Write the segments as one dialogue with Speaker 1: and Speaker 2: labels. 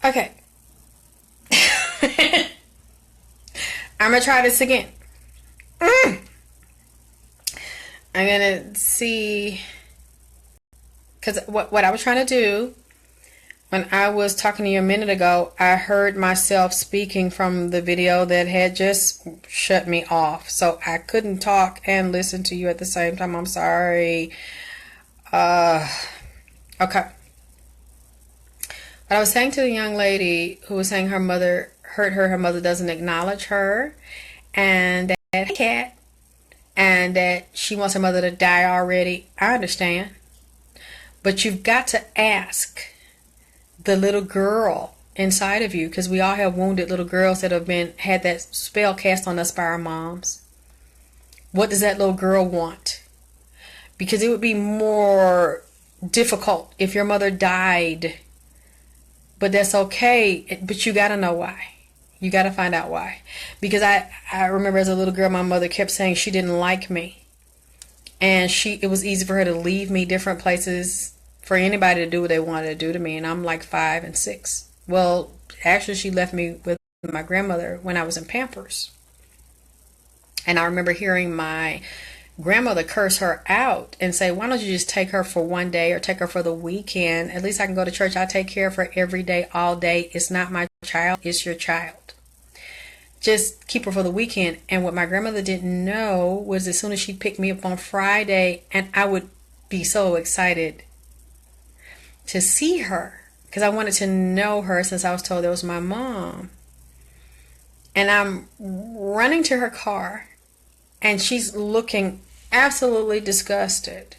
Speaker 1: Okay. I'm gonna try this again. I'm gonna see, because what I was trying to do when I was talking to you a minute ago, I heard myself speaking from the video that had just shut me off, so I couldn't talk and listen to you at the same time. I'm sorry. Okay. But I was saying to the young lady who was saying her mother hurt her, her mother doesn't acknowledge her, and that cat, and that she wants her mother to die already. I understand. But you've got to ask the little girl inside of you, because we all have wounded little girls that have had that spell cast on us by our moms. What does that little girl want? Because it would be more difficult if your mother died. But that's okay. But you got to know why. You got to find out why. Because I remember as a little girl, my mother kept saying she didn't like me. And it was easy for her to leave me different places for anybody to do what they wanted to do to me. And I'm like 5 and 6. Well, actually, she left me with my grandmother when I was in Pampers. And I remember hearing my grandmother curse her out and say, why don't you just take her for one day or take her for the weekend? At least I can go to church. I take care of her every day, all day. It's not my child. It's your child. Just keep her for the weekend. And what my grandmother didn't know was as soon as she picked me up on Friday, and I would be so excited to see her because I wanted to know her since I was told that was my mom. And I'm running to her car and she's looking absolutely disgusted.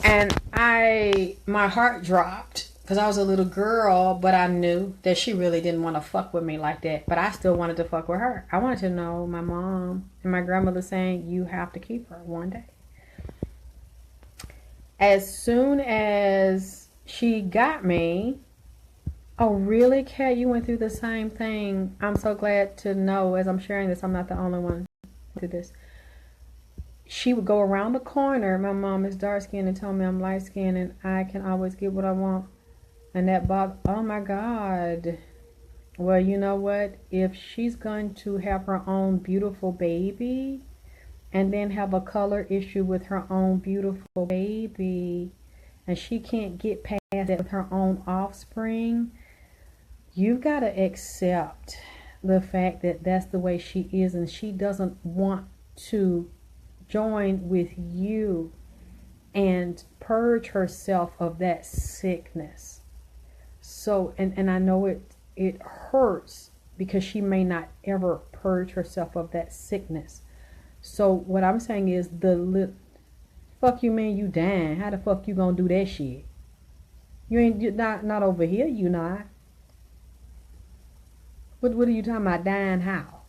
Speaker 1: And my heart dropped because I was a little girl, but I knew that she really didn't want to fuck with me like that. But I still wanted to fuck with her. I wanted to know my mom and my grandmother saying, you have to keep her one day. As soon as she got me, oh really, Kat, you went through the same thing. I'm so glad to know as I'm sharing this, I'm not the only one through this. She would go around the corner. My mom is dark skinned and told me I'm light skinned and I can always get what I want. And that oh my God. Well, you know what? If she's going to have her own beautiful baby and then have a color issue with her own beautiful baby, and she can't get past that with her own offspring, you've got to accept the fact that that's the way she is, and she doesn't want to join with you and purge herself of that sickness. So, and I know it hurts because she may not ever purge herself of that sickness. So what I'm saying is fuck you mean you dying? How the fuck you gonna do that shit? You ain't not over here, you not. What are you talking about dying how?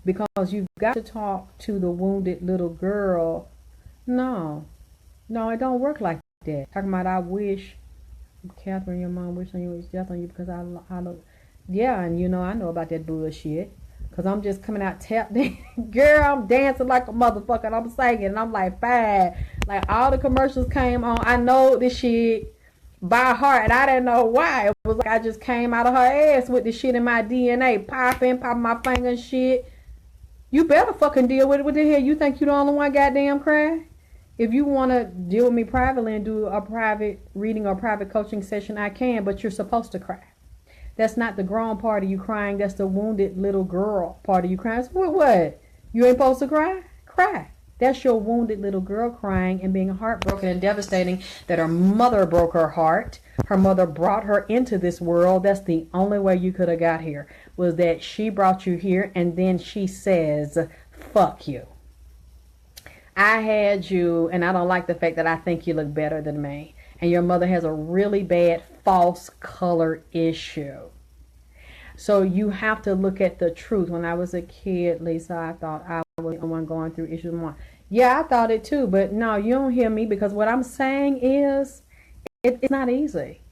Speaker 1: Because you've got to talk to the wounded little girl. No, it don't work like that. Talking about I wish, Catherine, your mom wish on you, wish death on you because I look. Yeah, and I know about that bullshit. Because I'm just coming out tap dancing. Girl, I'm dancing like a motherfucker. And I'm singing. And I'm like, fine. Like, all the commercials came on. I know this shit by heart. And I didn't know why. It was like I just came out of her ass with the shit in my DNA. Popping my finger and shit. You better fucking deal with it. What the hell? You think you the only one goddamn cry? If you want to deal with me privately and do a private reading or private coaching session, I can. But you're supposed to cry. That's not the grown part of you crying. That's the wounded little girl part of you crying. So what? You ain't supposed to cry? Cry. That's your wounded little girl crying and being heartbroken and devastating that her mother broke her heart. Her mother brought her into this world. That's the only way you could have got here, was that she brought you here and then she says, fuck you. I had you and I don't like the fact that I think you look better than me. And your mother has a really bad false color issue. So you have to look at the truth. When I was a kid, Lisa, I thought I was the one going through issues more. Yeah, I thought it too. But no, you don't hear me, because what I'm saying is it's not easy.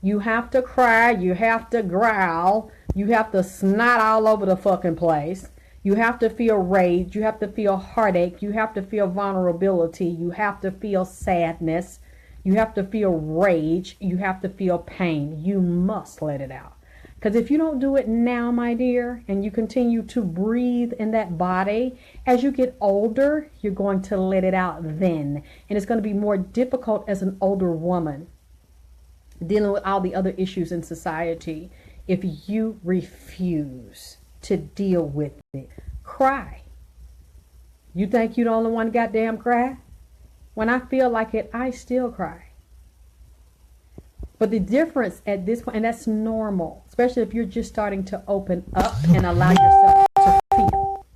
Speaker 1: You have to cry. You have to growl. You have to snot all over the fucking place. You have to feel rage. You have to feel heartache. You have to feel vulnerability. You have to feel sadness. You have to feel rage. You have to feel pain. You must let it out. Because if you don't do it now, my dear, and you continue to breathe in that body, as you get older, you're going to let it out then. And it's going to be more difficult as an older woman dealing with all the other issues in society if you refuse to deal with it. Cry. You think you're the only one goddamn cry? When I feel like it, I still cry. But the difference at this point, and that's normal, especially if you're just starting to open up and allow yourself to feel.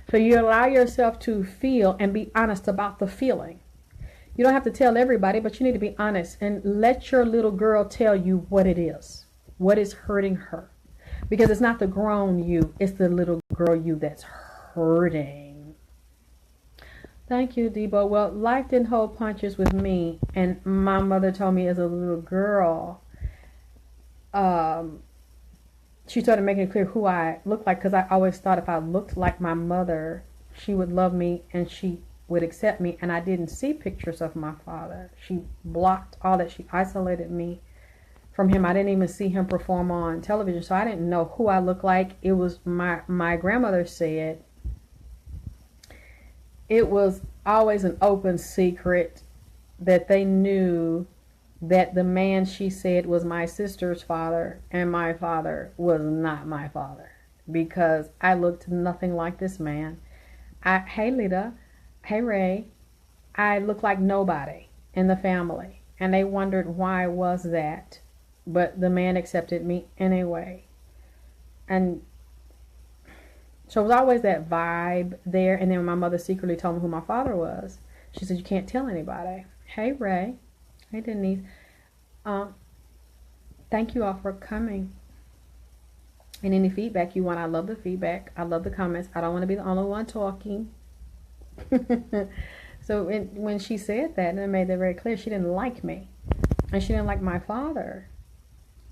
Speaker 1: So you allow yourself to feel and be honest about the feeling. You don't have to tell everybody, but you need to be honest and let your little girl tell you what it is, what is hurting her. Because it's not the grown you, it's the little girl you that's hurting. Thank you, Debo. Well, life didn't hold punches with me. And my mother told me as a little girl, she started making it clear who I looked like. Because I always thought if I looked like my mother, she would love me and she would accept me. And I didn't see pictures of my father. She blocked all that. She isolated me from him. I didn't even see him perform on television. So I didn't know who I looked like. It was my grandmother said, it was always an open secret that they knew that the man she said was my sister's father and my father was not my father because I looked nothing like this man. Hey Lita, hey Ray, I looked like nobody in the family and they wondered why was that, but the man accepted me anyway. And so it was always that vibe there. And then when my mother secretly told me who my father was, she said, you can't tell anybody. Hey, Ray. Hey, Denise. Thank you all for coming. And any feedback you want, I love the feedback. I love the comments. I don't want to be the only one talking. So when she said that, and I made that very clear, she didn't like me. And she didn't like my father.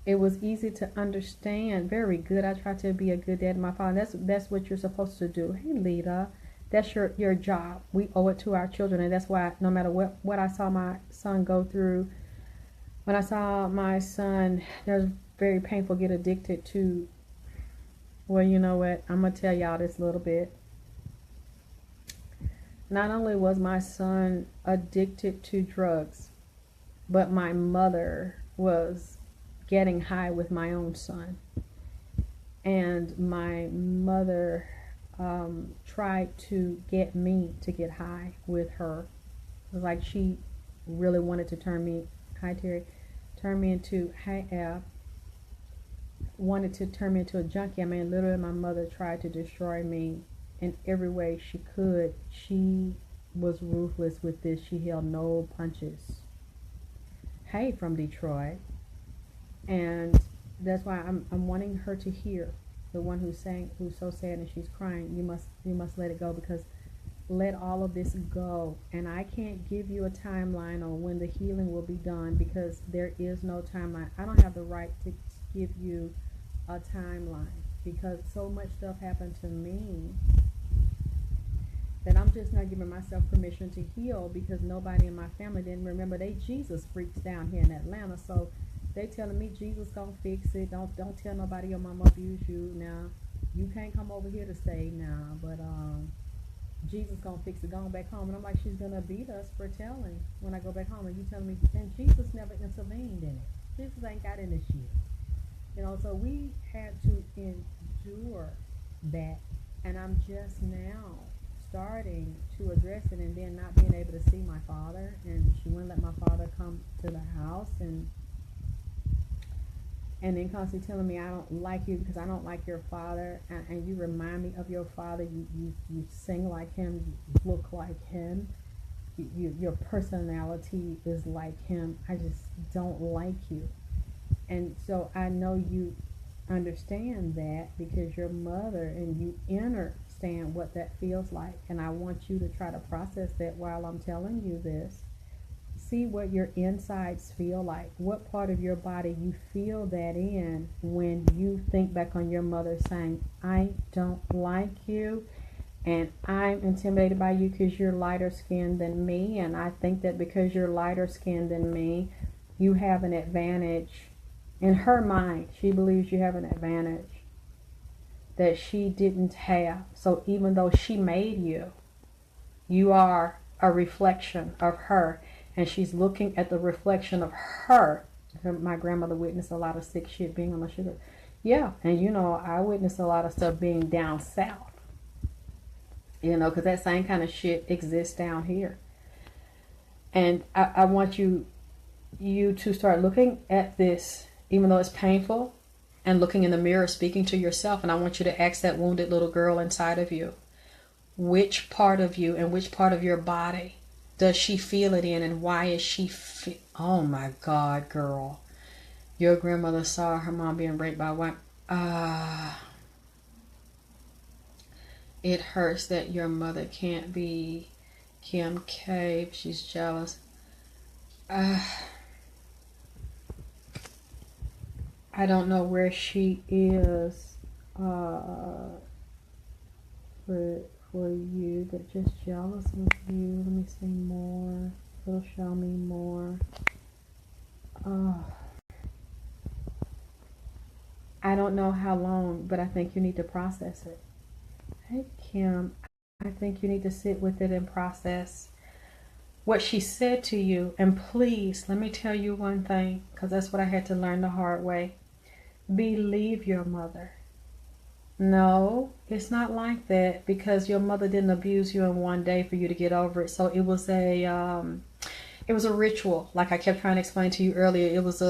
Speaker 1: It was easy to understand. Very good. I tried to be a good dad to my father. That's what you're supposed to do. Hey, Lita, that's your job. We owe it to our children, and that's why no matter what I saw my son go through, when I saw my son, there's very painful, get addicted to. Well, you know what? I'm gonna tell y'all this little bit. Not only was my son addicted to drugs, but my mother was getting high with my own son. And my mother tried to get me to get high with her. It was like she really wanted to turn me, hi Terry, turn me into, hi F, wanted to turn me into a junkie. I mean, literally my mother tried to destroy me in every way she could. She was ruthless with this. She held no punches. Hey, from Detroit. And that's why I'm wanting her to hear, the one who's saying, who's so sad and she's crying, you must let it go, because let all of this go. And I can't give you a timeline on when the healing will be done, because there is no timeline. I don't have the right to give you a timeline, because so much stuff happened to me that I'm just not giving myself permission to heal, because nobody in my family didn't remember they Jesus freaks down here in Atlanta. So they telling me Jesus gonna fix it. Don't tell nobody your mama abused you. Now you can't come over here to stay now, but Jesus gonna fix it. Going back home, and I'm like, she's gonna beat us for telling when I go back home. And you telling me, and Jesus never intervened in it. Jesus ain't got in this shit. You know, so we had to endure that, and I'm just now starting to address it, and then not being able to see my father, and she wouldn't let my father come to the house, and then constantly telling me, I don't like you because I don't like your father, and you remind me of your father, you sing like him, you look like him, your personality is like him, I just don't like you. And so I know you understand that because your mother, and you understand what that feels like, and I want you to try to process that while I'm telling you this. See what your insides feel like, what part of your body you feel that in when you think back on your mother saying, I don't like you, And I'm intimidated by you because you're lighter skinned than me. And I think that because you're lighter skinned than me, you have an advantage. In her mind, she believes you have an advantage that she didn't have. So even though she made you, you are a reflection of her. And she's looking at the reflection of her. My grandmother witnessed a lot of sick shit being on the sugar. Yeah, and you know, I witnessed a lot of stuff being down south. You know, because that same kind of shit exists down here. And I want you to start looking at this, even though it's painful, and looking in the mirror, speaking to yourself. And I want you to ask that wounded little girl inside of you, which part of you and which part of your body does she feel it in, and why is she oh my God, girl. Your grandmother saw her mom being raped by one. It hurts that your mother can't be Kim K. She's jealous. I don't know where she is for you, but just jealous of you. Let me see more. It'll show me more. I don't know how long, but I think you need to process it. Hey, Kim, I think you need to sit with it and process what she said to you. And please, let me tell you one thing, because that's what I had to learn the hard way. Believe your mother. No, it's not like that, because your mother didn't abuse you in one day for you to get over it. So it was a ritual. Like I kept trying to explain to you earlier, it was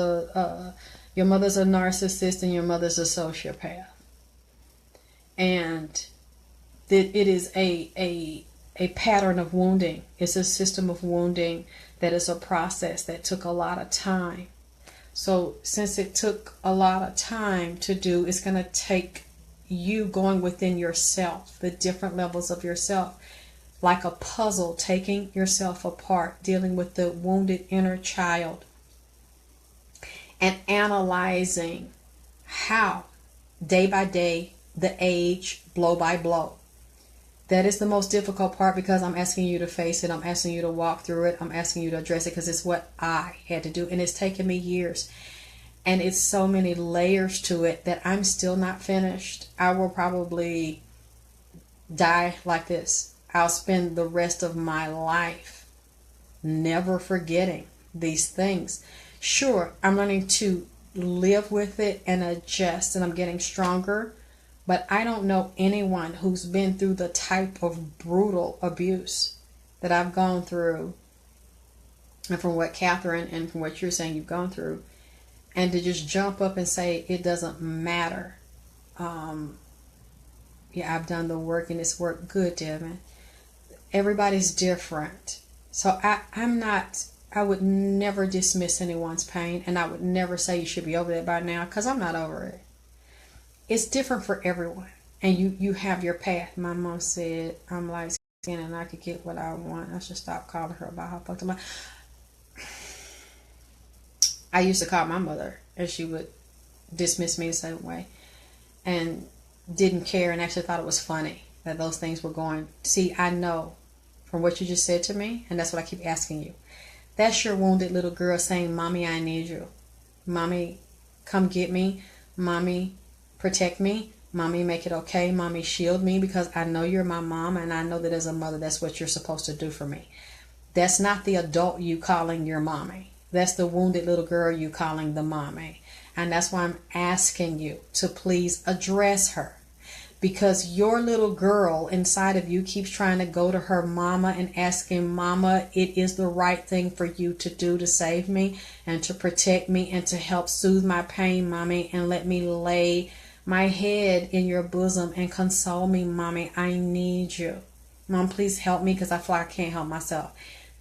Speaker 1: your mother's a narcissist and your mother's a sociopath. And that it is a pattern of wounding. It's a system of wounding that is a process that took a lot of time. So since it took a lot of time to do, it's going to take you going within yourself, the different levels of yourself, like a puzzle, taking yourself apart, dealing with the wounded inner child, and analyzing how, day by day, the age, blow by blow. That is the most difficult part, because I'm asking you to face it. I'm asking you to walk through it. I'm asking you to address it, because it's what I had to do. And it's taken me years. And it's so many layers to it that I'm still not finished. I will probably die like this. I'll spend the rest of my life never forgetting these things. Sure, I'm learning to live with it and adjust, and I'm getting stronger. But I don't know anyone who's been through the type of brutal abuse that I've gone through, and from what Catherine and from what you're saying you've gone through, and to just jump up and say it doesn't matter. Yeah, I've done the work and it's worked good, Devin. Everybody's different. So I would never dismiss anyone's pain, and I would never say you should be over that by now, because I'm not over it. It's different for everyone, and you have your path. My mom said I'm light skinned and I could get what I want. I should stop calling her about how fucked up I used to call my mother, and she would dismiss me the same way, and didn't care, and actually thought it was funny that those things were going. See, I know from what you just said to me, and that's what I keep asking you. That's your wounded little girl saying, Mommy, I need you. Mommy, come get me. Mommy, protect me. Mommy, make it okay. Mommy, shield me, because I know you're my mom, and I know that as a mother, that's what you're supposed to do for me. That's not the adult you calling your mommy. That's the wounded little girl you calling the mommy. And that's why I'm asking you to please address her. Because your little girl inside of you keeps trying to go to her mama and asking, Mama, it is the right thing for you to do to save me and to protect me and to help soothe my pain, Mommy, and let me lay my head in your bosom and console me, Mommy. I need you. Mom, please help me, because I feel like I can't help myself.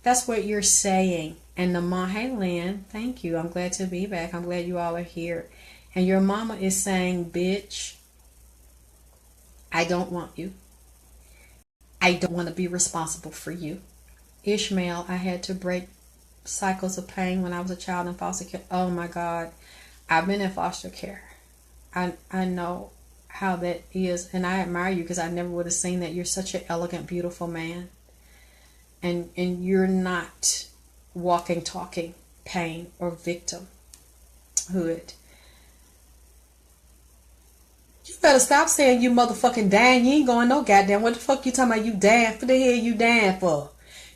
Speaker 1: That's what you're saying. And the mom, hey Lynn, thank you. I'm glad to be back. I'm glad you all are here. And your mama is saying, bitch, I don't want you. I don't want to be responsible for you. Ishmael, I had to break cycles of pain when I was a child in foster care. Oh my God. I've been in foster care. I know how that is, and I admire you because I never would have seen that. You're such an elegant, beautiful man, and you're not walking, talking pain or victimhood. You better stop saying you motherfucking dying. You ain't going no goddamn. What the fuck you talking about? You dying? For the hell you dying for?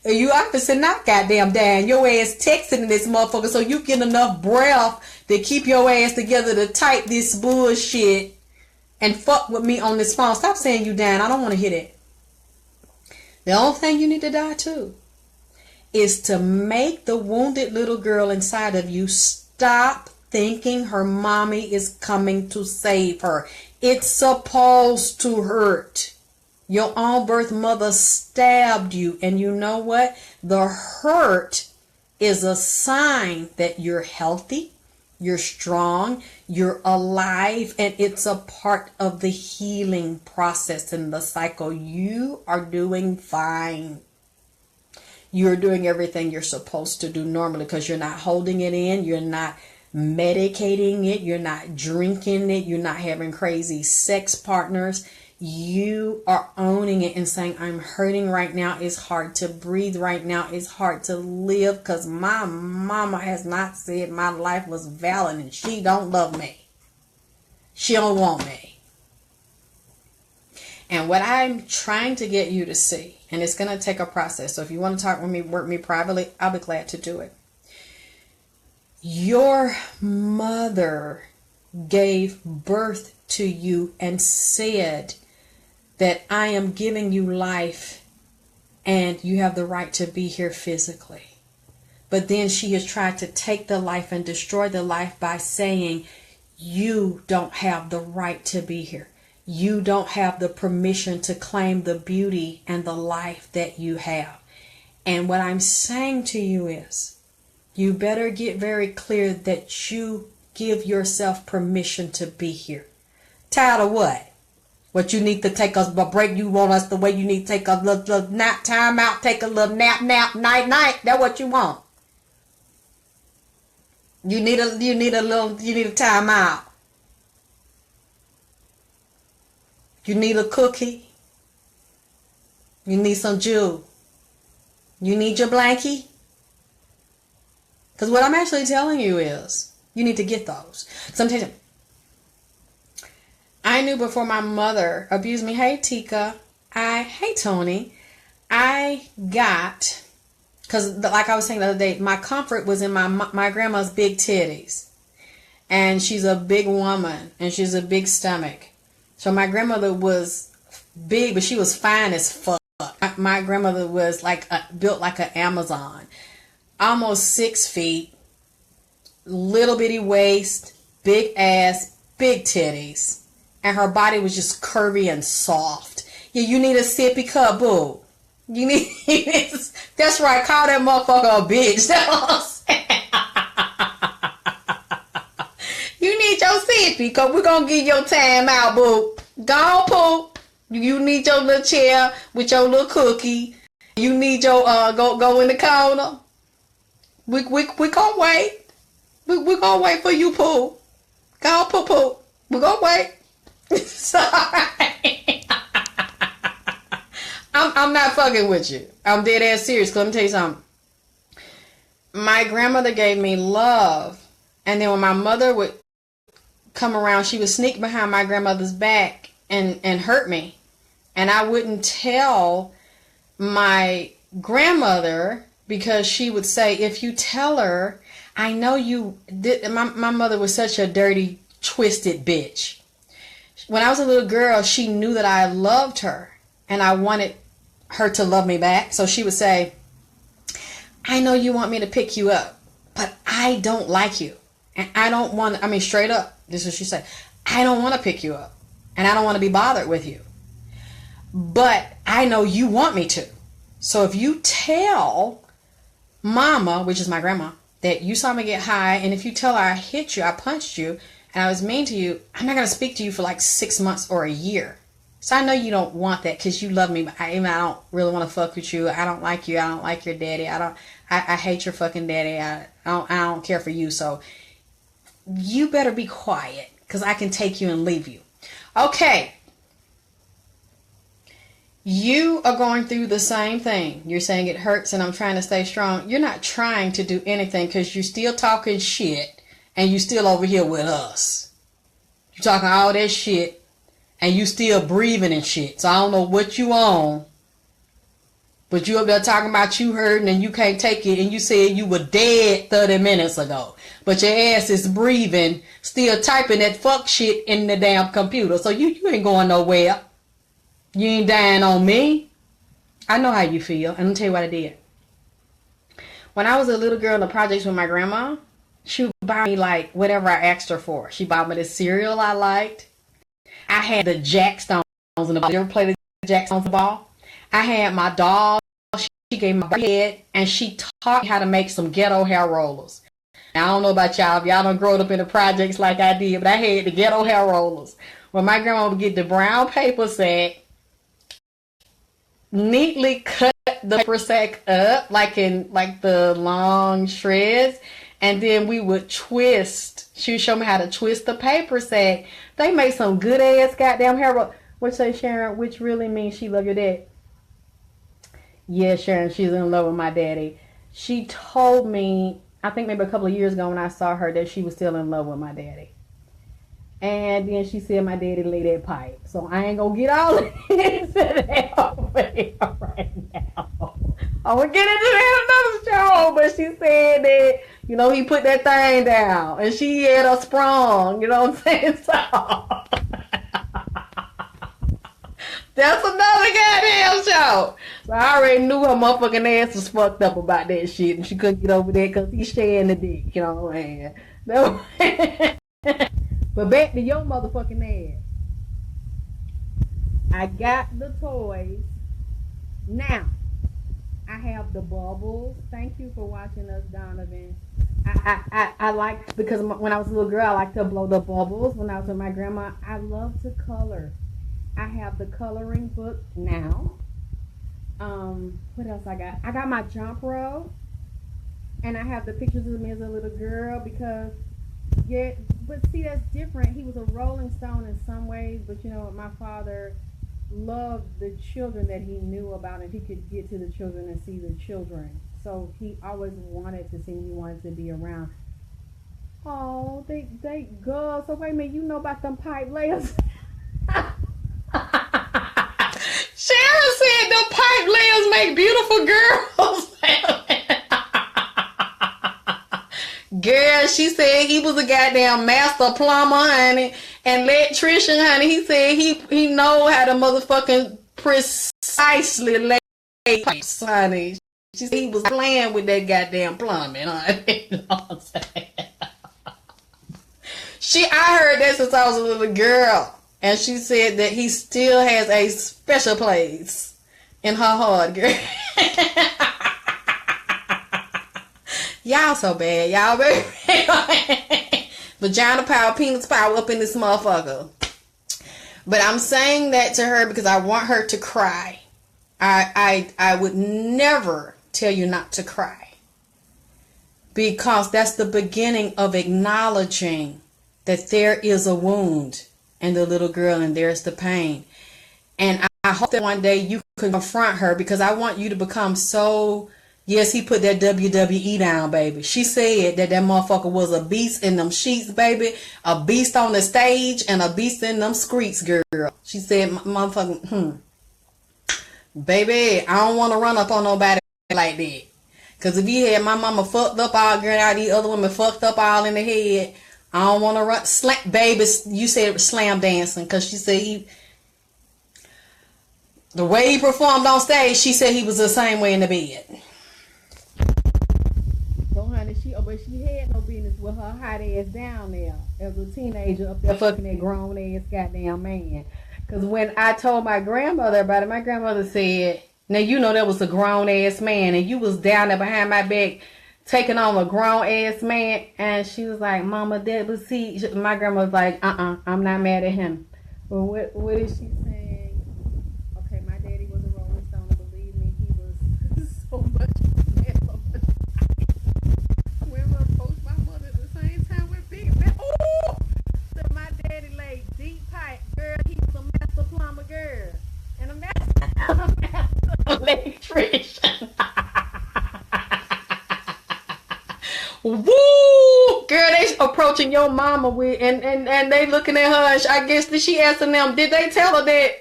Speaker 1: You obviously not goddamn dying. Your ass texting this motherfucker so you get enough breath to keep your ass together to type this bullshit and fuck with me on this phone. Stop saying you dying. I don't want to hear that. The only thing you need to die to is to make the wounded little girl inside of you stop thinking her mommy is coming to save her. It's supposed to hurt. Your own birth mother stabbed you, and you know what? The hurt is a sign that you're healthy, you're strong, you're alive, and it's a part of the healing process in the cycle. You are doing fine. You're doing everything you're supposed to do normally because you're not holding it in, you're not medicating it, you're not drinking it, you're not having crazy sex partners. You are owning it and saying, I'm hurting right now. It's hard to breathe right now. It's hard to live because my mama has not said my life was valid and she don't love me. She don't want me. And what I'm trying to get you to see, and it's going to take a process. So if you want to talk with me, work with me privately, I'll be glad to do it. Your mother gave birth to you and said that I am giving you life and you have the right to be here physically. But then she has tried to take the life and destroy the life by saying you don't have the right to be here. You don't have the permission to claim the beauty and the life that you have. And what I'm saying to you is, you better get very clear that you give yourself permission to be here. Tired of what? What you need to take us a break? You want us the way you need to take a little nap time out, take a little nap, night. That's what you want. You need a time out. You need a cookie. You need some jewel. You need your blankie. Because what I'm actually telling you is, you need to get those. Sometimes I knew before my mother abused me. Hey, Tika. Hey, Tony. I got, because like I was saying the other day, my comfort was in my grandma's big titties. And she's a big woman. And she's a big stomach. So my grandmother was big, but she was fine as fuck. My grandmother was built like an Amazon. Almost 6 feet. Little bitty waist. Big ass. Big titties. And her body was just curvy and soft. Yeah, you need a sippy cup, boo. You need, that's right, call that motherfucker a bitch. That's what I'm saying. You need your sippy cup. We're going to give your time out, boo. Go on, poo. You need your little chair with your little cookie. You need your, go in the corner. We gonna wait. We gonna wait for you, poo. Go on, poo. We gonna wait. Sorry. I'm not fucking with you. I'm dead ass serious. Cause let me tell you something. My grandmother gave me love, and then when my mother would come around, she would sneak behind my grandmother's back and hurt me, and I wouldn't tell my grandmother because she would say, if you tell her, I know you did. My mother was such a dirty, twisted bitch. When I was a little girl, she knew that I loved her and I wanted her to love me back. So she would say, I know you want me to pick you up, but I don't like you. And I don't want, straight up, this is what she said. I don't want to pick you up and I don't want to be bothered with you. But I know you want me to. So if you tell Mama, which is my grandma, that you saw me get high, and if you tell her I hit you, I punched you, and I was mean to you, I'm not going to speak to you for like 6 months or a year. So I know you don't want that because you love me, but I don't really want to fuck with you. I don't like you. I don't like your daddy. I hate your fucking daddy. I don't care for you. So you better be quiet because I can take you and leave you.
Speaker 2: Okay. You are going through the same thing. You're saying it hurts and I'm trying to stay strong. You're not trying to do anything because you're still talking shit and you still over here with us. You're talking all that shit and you still breathing and shit. So I don't know what you on. But you up there talking about you hurting and you can't take it and you said you were dead 30 minutes ago. But your ass is breathing, still typing that fuck shit in the damn computer. So you ain't going nowhere. You ain't dying on me. I know how you feel. And let me tell you what I did. When I was a little girl in the projects with my grandma, she would buy me like whatever I asked her for. She bought me the cereal I liked. I had the Jack Stones in the ball. You ever play the Jack Stones ball? I had my doll. She gave me my head and she taught me how to make some ghetto hair rollers. Now, I don't know about y'all. If y'all done grown up in the projects like I did, but I had the ghetto hair rollers. When my grandma would get the brown paper sack, neatly cut the paper sack up like the long shreds, and then we would twist. She would show me how to twist the paper sack. They made some good ass goddamn hair roll. What say Sharon? Which really means she love your dad? Yeah, Sharon, she's in love with my daddy. She told me, I think maybe a couple of years ago when I saw her, that she was still in love with my daddy. And then she said my daddy laid that pipe. So I ain't gonna get all into that over here right now. I'm gonna get into that another show. But she said that, you know, he put that thing down. And she had her sprung. You know what I'm saying? So that's another goddamn show. So I already knew her motherfucking ass was fucked up about that shit. And she couldn't get over there because he's sharing the dick. You know what I'm saying? But back to your motherfucking ass. I got the toys. Now, I have the bubbles. Thank you for watching us, Donovan. I like, because when I was a little girl, I liked to blow the bubbles. When I was with my grandma, I love to color. I have the coloring book now. What else I got? I got my jump rope. And I have the pictures of me as a little girl because, yeah, but see, that's different. He was a rolling stone in some ways, but you know, my father loved the children that he knew about, and he could get to the children and see the children. So he always wanted to see me, he wanted to be around. Oh, they go. So wait a minute, you know about them pipe layers? Sharon said the pipe layers make beautiful girls. Girl, she said he was a goddamn master plumber, honey, and electrician, honey. He said he know how to motherfucking precisely lay pipes, honey. She said he was playing with that goddamn plumbing, honey. You know what I'm saying? I heard that since I was a little girl, and she said that he still has a special place in her heart, girl. Y'all so bad. Y'all very vagina power, penis power up in this motherfucker. But I'm saying that to her because I want her to cry. I would never tell you not to cry. Because that's the beginning of acknowledging that there is a wound in the little girl and there's the pain. And I hope that one day you can confront her, because I want you to become so... Yes, he put that WWE down, baby. She said that motherfucker was a beast in them sheets, baby. A beast on the stage and a beast in them streets, girl. She said, motherfucker, baby, I don't want to run up on nobody like that. Because if you had my mama fucked up all, girl, all these other women fucked up all in the head, I don't want to run. Baby, you said slam dancing. Because she said the way he performed on stage, she said he was the same way in the bed. But she had no business with her hot ass down there as a teenager up there fucking that grown ass goddamn man. Because when I told my grandmother about it, my grandmother said, now you know that was a grown ass man and you was down there behind my back taking on a grown ass man. And she was like, Mama, that was my grandma was like, I'm not mad at him. Well, what is she saying? Okay, my daddy was a rolling stone, believe me, he was so much. My daddy laid deep pipe, girl. Woo! Girl, they approaching your mama with, and they looking at her. And I guess that she asking them, did they tell her that?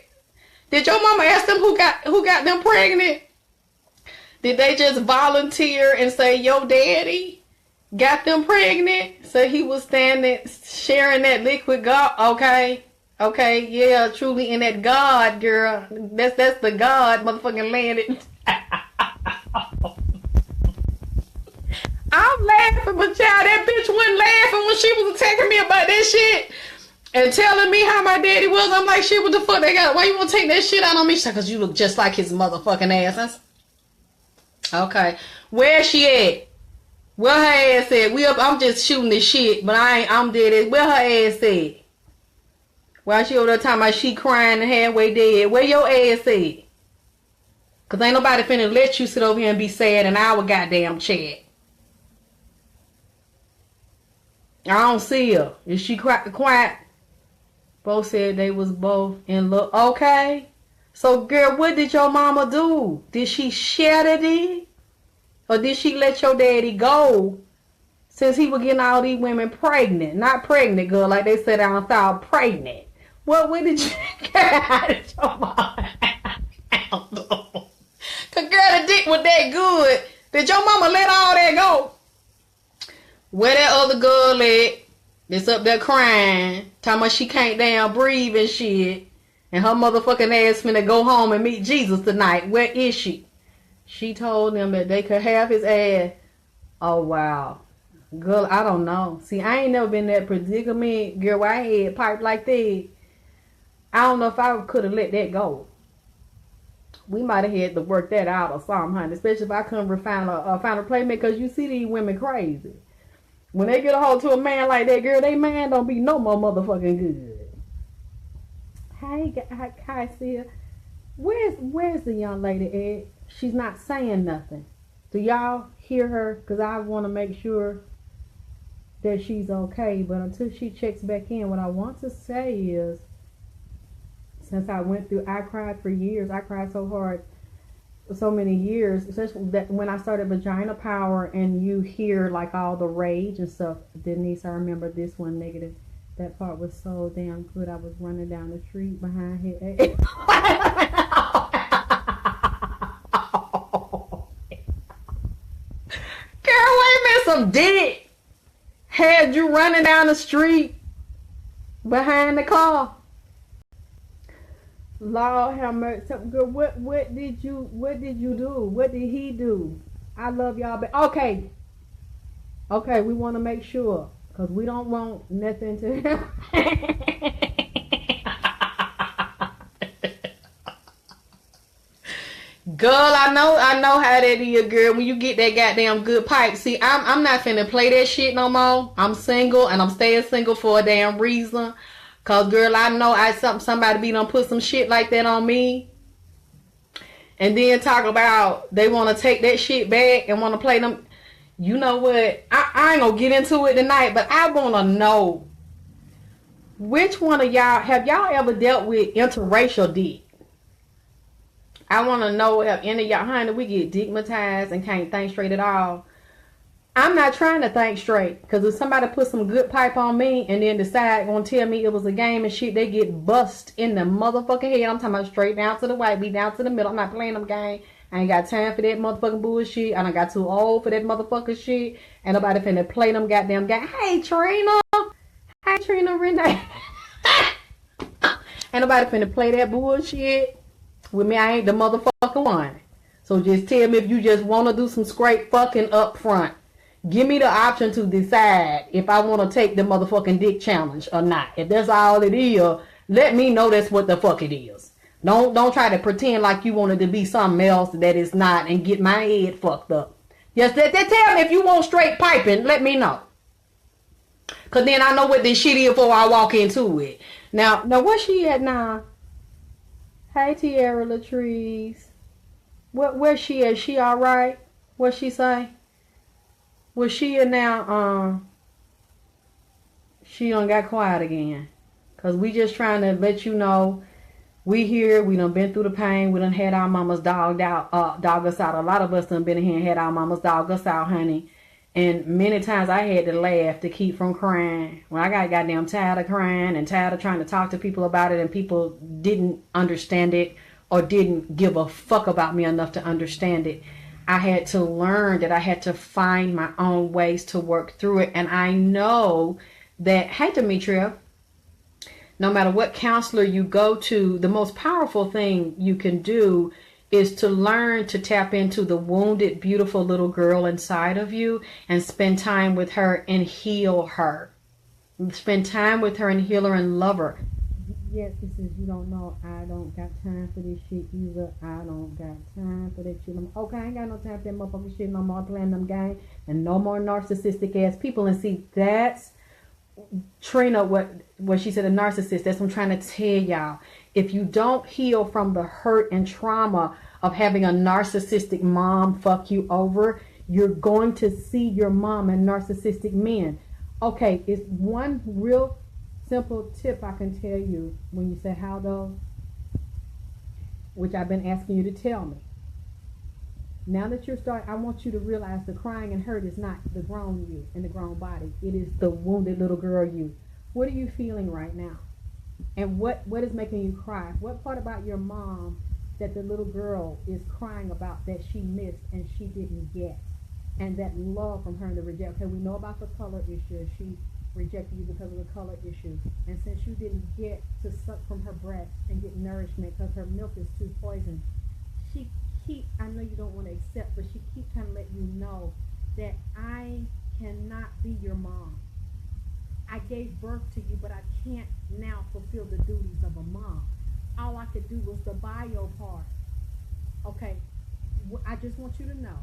Speaker 2: Did your mama ask them who got them pregnant? Did they just volunteer and say your daddy got them pregnant? So he was standing sharing that liquid God. Okay, yeah, truly in that God, girl. That's the God motherfucking landed. I'm laughing, but child, that bitch wasn't laughing when she was attacking me about that shit and telling me how my daddy was. I'm like, shit, what the fuck they got? Why you want to take that shit out on me? She's like, 'cause you look just like his motherfucking ass. Okay, where she at? Where her ass at? I'm just shooting this shit, but I'm dead. Where her ass at? Why she over there talking about she crying and halfway dead? Where your ass at? 'Cause ain't nobody finna let you sit over here and be sad in our goddamn chat. I don't see her. Is she quiet? Both said they was both in love. Okay. So, girl, what did your mama do? Did she shed it? Or did she let your daddy go since he was getting all these women pregnant? Not pregnant, girl, like they said down south, pregnant. What did you get out of your mama? I don't know. 'Cause, girl, the dick was that good. Did your mama let all that go? Where that other girl at that's up there crying, talking about she can't damn breathe and shit, and her motherfucking ass finna go home and meet Jesus tonight. Where is she? She told them that they could have his ass. Oh, wow. Girl, I don't know. See, I ain't never been in that predicament. Girl, where I had pipe like that. I don't know if I could have let that go. We might have had to work that out or something, honey. Especially if I couldn't find a playmate, because you see these women crazy. When they get a hold to a man like that, girl, they man don't be no more motherfucking good. Hi, Sia. Where's the young lady at? She's not saying nothing. Do y'all hear her? Because I want to make sure that she's okay. But until she checks back in, what I want to say is, since I cried for years. I cried so hard so many years, especially that when I started Vagina Power and you hear like all the rage and stuff. Denise, I remember this one negative. That part was so damn good. I was running down the street behind here. Girl, wait a minute, some dick had you running down the street behind the car. Lord have mercy. Girl, what did you do? What did he do? I love y'all, but okay, we want to make sure, because we don't want nothing to Girl, I know how that is, girl. When you get that goddamn good pipe. See, I'm not finna play that shit no more. I'm single, and I'm staying single for a damn reason. 'Cause, girl, I know somebody be done put some shit like that on me. And then talk about they want to take that shit back and want to play them. You know what? I ain't gonna get into it tonight, but I want to know, which one of y'all, have y'all ever dealt with interracial dick? I want to know if any of y'all, honey, we get digmatized and can't think straight at all. I'm not trying to think straight, because if somebody put some good pipe on me and then decide gonna tell me it was a game and shit, they get bust in the motherfucking head. I'm talking about straight down to the white, be down to the middle. I'm not playing them game. I ain't got time for that motherfucking bullshit. I done got too old for that motherfucking shit. Ain't nobody finna play them goddamn game. Hey, Trina. Hey, Trina Renee. Ain't nobody finna play that bullshit with me. I ain't the motherfucking one. So just tell me if you just want to do some straight fucking up front. Give me the option to decide if I want to take the motherfucking dick challenge or not. If that's all it is, let me know that's what the fuck it is. Don't try to pretend like you want it to be something else that it's not and get my head fucked up. Just tell me if you want straight piping, let me know. Because then I know what this shit is before I walk into it. Now where's she at now? Hey, Tierra Latrice. Where's she at? She alright? What she say? Was she in now, she done got quiet again. Because we just trying to let you know, we here, we done been through the pain, we done had our mamas dog us out. A lot of us done been in here and had our mamas dog us out, honey.
Speaker 1: And many times I had to laugh to keep from crying. When I got goddamn tired of crying and tired of trying to talk to people about it, and people didn't understand it or didn't give a fuck about me enough to understand it, I had to learn that I had to find my own ways to work through it. And I know that, hey, Demetria, no matter what counselor you go to, the most powerful thing you can do is to learn to tap into the wounded, beautiful little girl inside of you and spend time with her and heal her. Spend time with her and heal her and love her. Yes, he says, you don't know, I don't got time for this shit either. I don't got time for that shit. Okay, I ain't got no time for that motherfucking shit no more, playing them games, and no more narcissistic ass people. And see, that's Trina, what she said, a narcissist. That's what I'm trying to tell y'all. If you don't heal from the hurt and trauma of having a narcissistic mom fuck you over, you're going to see your mom and narcissistic men. Okay, it's one real simple tip I can tell you when you say how though, which I've been asking you to tell me. Now that you're starting, I want you to realize the crying and hurt is not the grown you and the grown body. It is the wounded little girl you. What are you feeling right now? And what is making you cry? What part about your mom that the little girl is crying about that she missed and she didn't get? And that love from her and the reject. Okay, we know about the color issue. She rejected you because of the color issue. And since you didn't get to suck from her breast and get nourishment because her milk is too poisoned, she keep, I know you don't want to accept, but she keep trying to let you know that I cannot be your mom. I gave birth to you, but I can't now fulfill the duties of a mom. All I could do was the bio part. Okay, I just want you to know,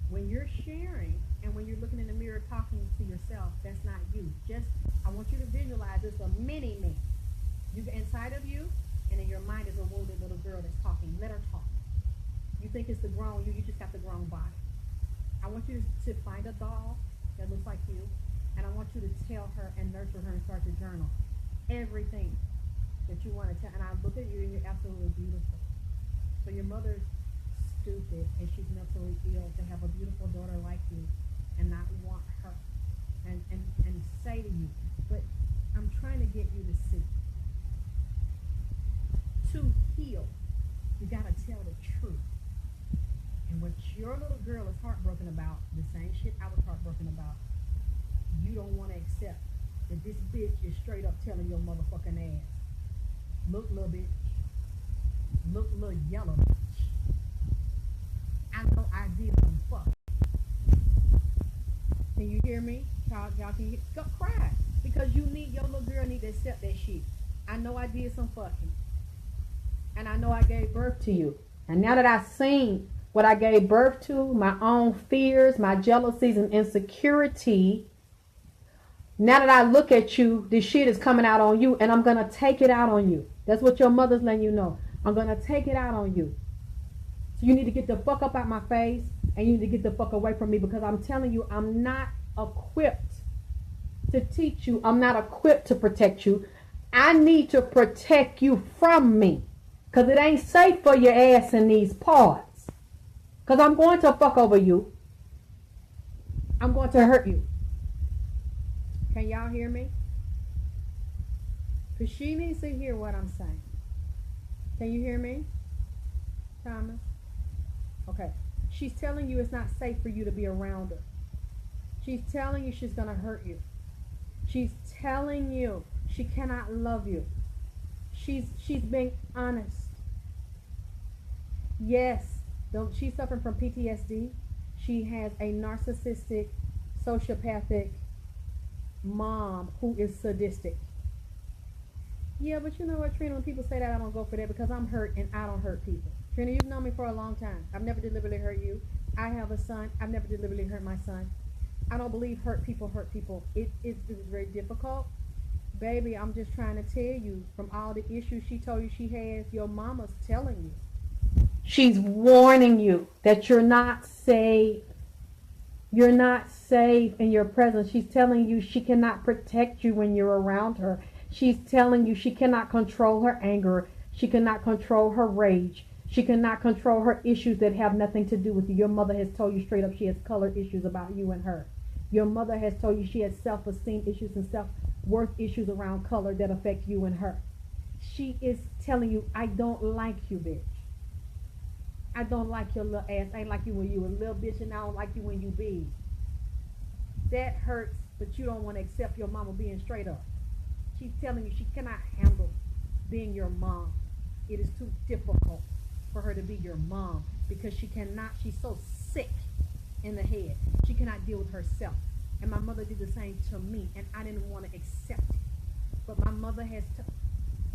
Speaker 1: when you're sharing and when you're looking in the mirror talking to yourself, that's not you. Just, I want you to visualize this a mini me. You inside of you, and in your mind is a wounded little girl that's talking. Let her talk. You think it's the grown you just got the grown body. I want you to find a doll that looks like you, and I want you to tell her and nurture her and start to journal everything that you want to tell. And I look at you and you're absolutely beautiful. So your mother's stupid and she's mentally ill to have a beautiful daughter like you and not want her and say to you, but I'm trying to get you to see. To heal, you gotta tell the truth. And what your little girl is heartbroken about, the same shit I was heartbroken about, you don't want to accept that this bitch is straight up telling your motherfucking ass, look little bitch, look little yellow bitch, I know I did some fuck. Can you hear me? Y'all can go cry. Because your little girl need to accept that shit. I know I did some fucking. And I know I gave birth to you. And now that I've seen what I gave birth to, my own fears, my jealousies and insecurity, now that I look at you, this shit is coming out on you, and I'm going to take it out on you. That's what your mother's letting you know. I'm going to take it out on you. So you need to get the fuck up out my face, and you need to get the fuck away from me, because I'm telling you, I'm not equipped to teach you. I'm not equipped to protect you. I need to protect you from me. Because it ain't safe for your ass in these parts. Because I'm going to fuck over you. I'm going to hurt you. Can y'all hear me? Because she needs to hear what I'm saying. Can you hear me, Thomas? Okay. She's telling you it's not safe for you to be around her. She's telling you she's going to hurt you. She's telling you she cannot love you. She's being honest. Yes, she's suffering from PTSD. She has a narcissistic, sociopathic mom who is sadistic. Yeah, but you know what, Trina, when people say that, I don't go for that because I'm hurt and I don't hurt people. Trina, you've known me for a long time. I've never deliberately hurt you. I have a son. I've never deliberately hurt my son. I don't believe hurt people hurt people. It was very difficult. Baby, I'm just trying to tell you, from all the issues she told you she has, your mama's telling you. She's warning you that you're not safe. You're not safe in your presence. She's telling you she cannot protect you when you're around her. She's telling you she cannot control her anger. She cannot control her rage. She cannot control her issues that have nothing to do with you. Your mother has told you straight up she has color issues about you and her. Your mother has told you she has self-esteem issues and self-worth issues around color that affect you and her. She is telling you, I don't like you, bitch. I don't like your little ass. I ain't like you when you a little bitch, and I don't like you when you big. That hurts, but you don't want to accept your mama being straight up. She's telling you she cannot handle being your mom. It is too difficult for her to be your mom because she's so sick in the head. She cannot deal with herself. And my mother did the same to me, and I didn't want to accept it. But my mother has to.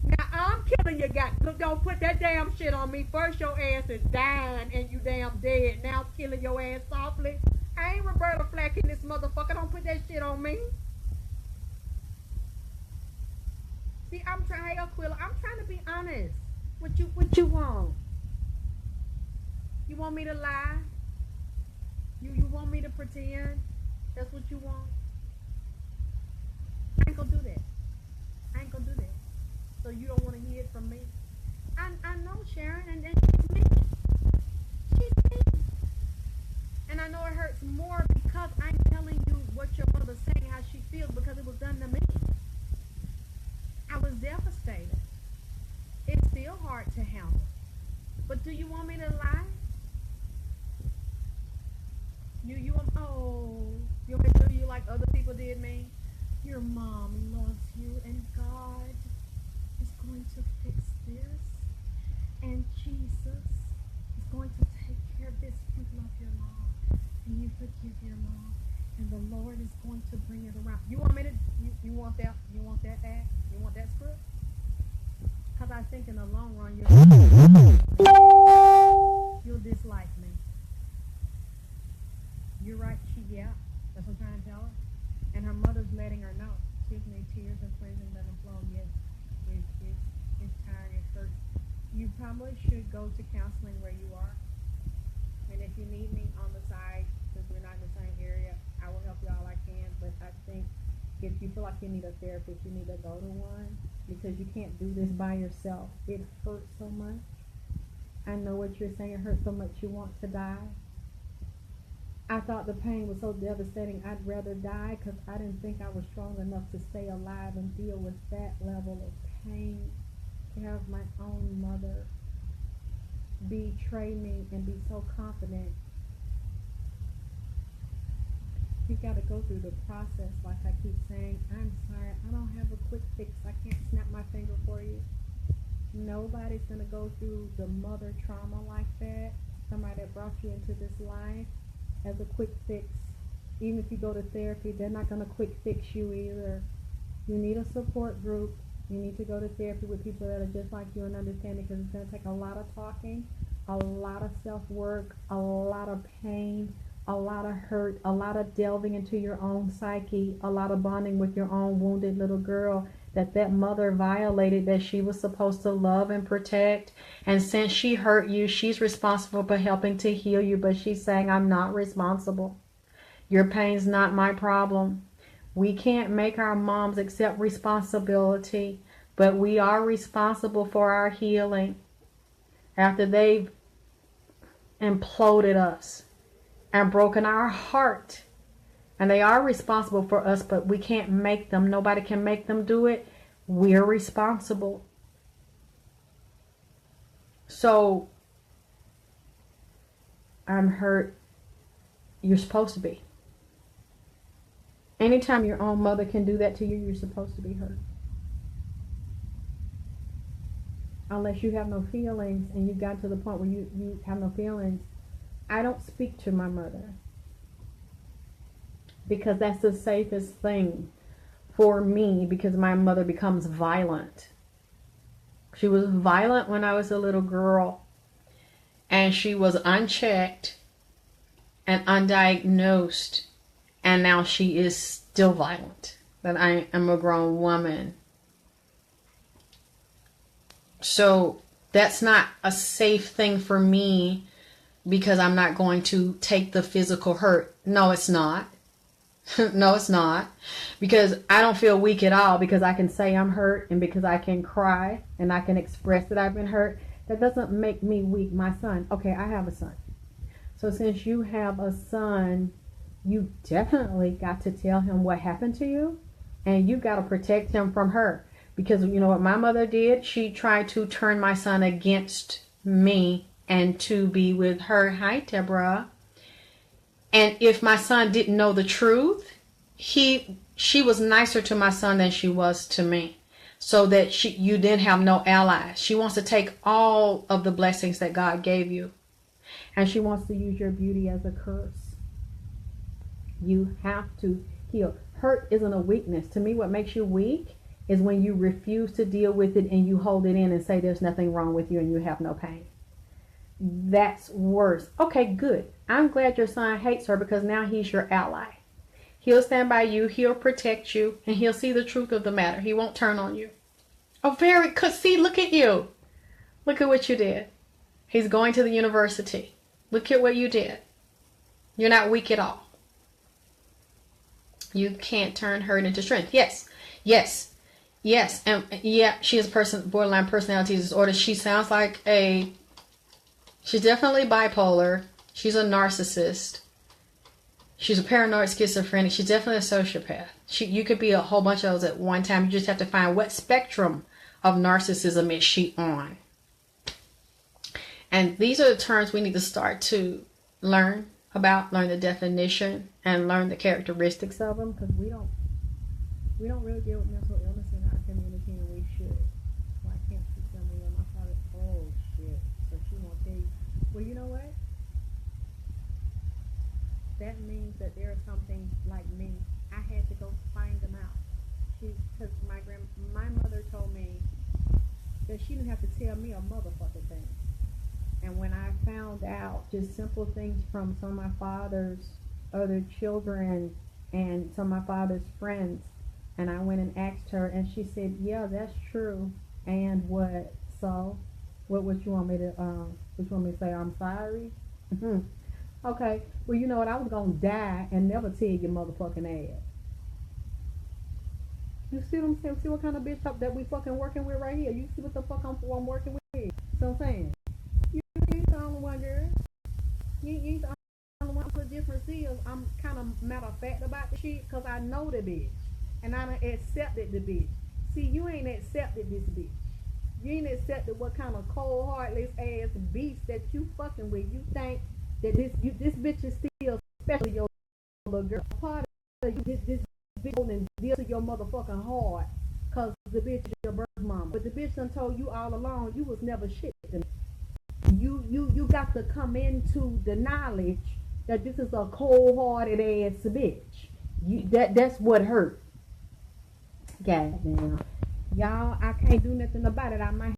Speaker 1: Now I'm killing you guys. Look, don't put that damn shit on me. First your ass is dying and you damn dead. Now I'm killing your ass softly. I ain't Roberta Flack in this motherfucker. Don't put that shit on me. See, I'm trying, hey Aquila, I'm trying to be honest. What you want? You want me to lie? You want me to pretend? That's what you want? I ain't gonna do that. I ain't gonna do that. So you don't want to hear it from me? I know Sharon, and she's me. She's me. And I know it hurts more because I'm telling you what your mother's saying, how she feels, because it was done to me. I was devastated. It's still hard to handle. But do you want me to lie? You want me to do you like other people did me? Your mom loves you, and God is going to fix this, and Jesus is going to take care of this. You love your mom, and you forgive your mom, and the Lord is going to bring it around. You want me to? You want that? You want that act? You want that script? Because I think in the long run you'll dislike me. You're right. That's what I'm trying to tell her. And her mother's letting her know. Excuse me, tears and flames and let them flow. Yes, it's tiring, it hurts. You probably should go to counseling where you are. And if you need me on the side, because we're not in the same area, I will help you all I can. But I think if you feel like you need a therapist, you need to go to one, because you can't do this by yourself. It hurts so much. I know what you're saying. It hurts so much you want to die. I thought the pain was so devastating, I'd rather die, because I didn't think I was strong enough to stay alive and deal with that level of pain. To have my own mother betray me and be so confident. You got to go through the process, like I keep saying. I'm sorry, I don't have a quick fix. I can't snap my finger for you. Nobody's going to go through the mother trauma like that. Somebody that brought you into this life as a quick fix. Even if you go to therapy, they're not going to quick fix you either. You need a support group. You need to go to therapy with people that are just like you and understanding, because it's going to take a lot of talking, a lot of self-work, a lot of pain, a lot of hurt, a lot of delving into your own psyche, a lot of bonding with your own wounded little girl that mother violated, that she was supposed to love and protect. And since she hurt you, she's responsible for helping to heal you, but she's saying, I'm not responsible. Your pain's not my problem. We can't make our moms accept responsibility, but we are responsible for our healing. After they've imploded us and broken our heart, and they are responsible for us, but we can't make them. Nobody can make them do it. We're responsible. So, I'm hurt. You're supposed to be. Anytime your own mother can do that to you, you're supposed to be hurt. Unless you have no feelings and you've gotten to the point where you have no feelings. I don't speak to my mother, because that's the safest thing for me, because my mother becomes violent. She was violent when I was a little girl, and she was unchecked and undiagnosed, and now she is still violent. But I am a grown woman. So that's not a safe thing for me, because I'm not going to take the physical hurt. No, it's not. No, it's not. Because I don't feel weak at all, because I can say I'm hurt, and because I can cry and I can express that I've been hurt. That doesn't make me weak. My son, okay, I have a son. So since you have a son, you definitely got to tell him what happened to you, and you got to protect him from her. Because you know what my mother did? She tried to turn my son against me and to be with her. Hi, Deborah. And if my son didn't know the truth, she was nicer to my son than she was to me. So that you didn't have no allies. She wants to take all of the blessings that God gave you. And she wants to use your beauty as a curse. You have to heal. Hurt isn't a weakness. To me, what makes you weak is when you refuse to deal with it and you hold it in and say there's nothing wrong with you and you have no pain. That's worse. Okay, good. I'm glad your son hates her because now he's your ally. He'll stand by you, he'll protect you, and he'll see the truth of the matter. He won't turn on you. Oh, see, look at you. Look at what you did. He's going to the university. Look at what you did. You're not weak at all. You can't turn hurt into strength. Yes. And yeah, she is borderline personality disorder. She sounds like she's definitely bipolar. She's a narcissist. She's a paranoid schizophrenic. She's definitely a sociopath. You could be a whole bunch of those at one time. You just have to find what spectrum of narcissism is she on. And these are the terms we need to start to learn the definition, and learn the characteristics of them, because we don't really deal with mental illness in our community, and we should. Why can't she tell me when I thought, oh shit, so she won't tell you? Well, you know what? That means that there are some things like me. I had to go find them out. Because my mother told me that she didn't have to tell me a motherfucking thing. And when I found out just simple things from some of my father's other children and some of my father's friends, and I went and asked her, and she said, yeah, that's true. And what? So what you want me to say? I'm sorry? Okay, well, you know what? I was going to die and never tell your motherfucking ass. You see what I'm saying? See what kind of bitch that we fucking working with right here? You see what the fuck I'm working with? So I'm saying, you ain't the only one, girl. You ain't the only one. The difference is I'm kind of matter of fact about the shit because I know the bitch. And I done accepted the bitch. See, you ain't accepted this bitch. You ain't accepted what kind of cold, heartless ass beast that you fucking with. You think that this bitch is still special to your little girl. Part of you, this bitch holding deal to your motherfucking heart because the bitch is your birth mama. But the bitch done told you all along you was never shit to me. You got to come into the knowledge that this is a cold-hearted ass bitch. That's what hurt. God damn. Y'all, I can't do nothing about it. I might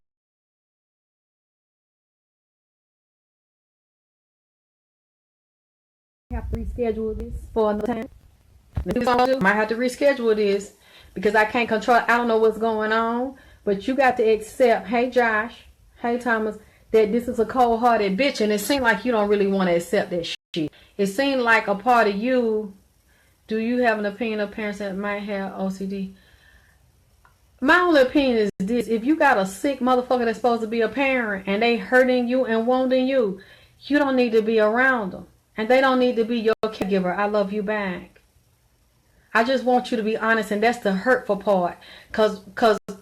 Speaker 1: have to reschedule this for another time. Might have to reschedule this because I can't control. I don't know what's going on, but you got to accept. Hey Josh, hey Thomas, that this is a cold-hearted bitch, and it seems like you don't really want to accept that shit. It seems like a part of you. Do you have an opinion of parents that might have OCD? My only opinion is this: if you got a sick motherfucker that's supposed to be a parent and they hurting you and wounding you, you don't need to be around them, and they don't need to be your caregiver. I love you back. I just want you to be honest, and that's the hurtful part. Cause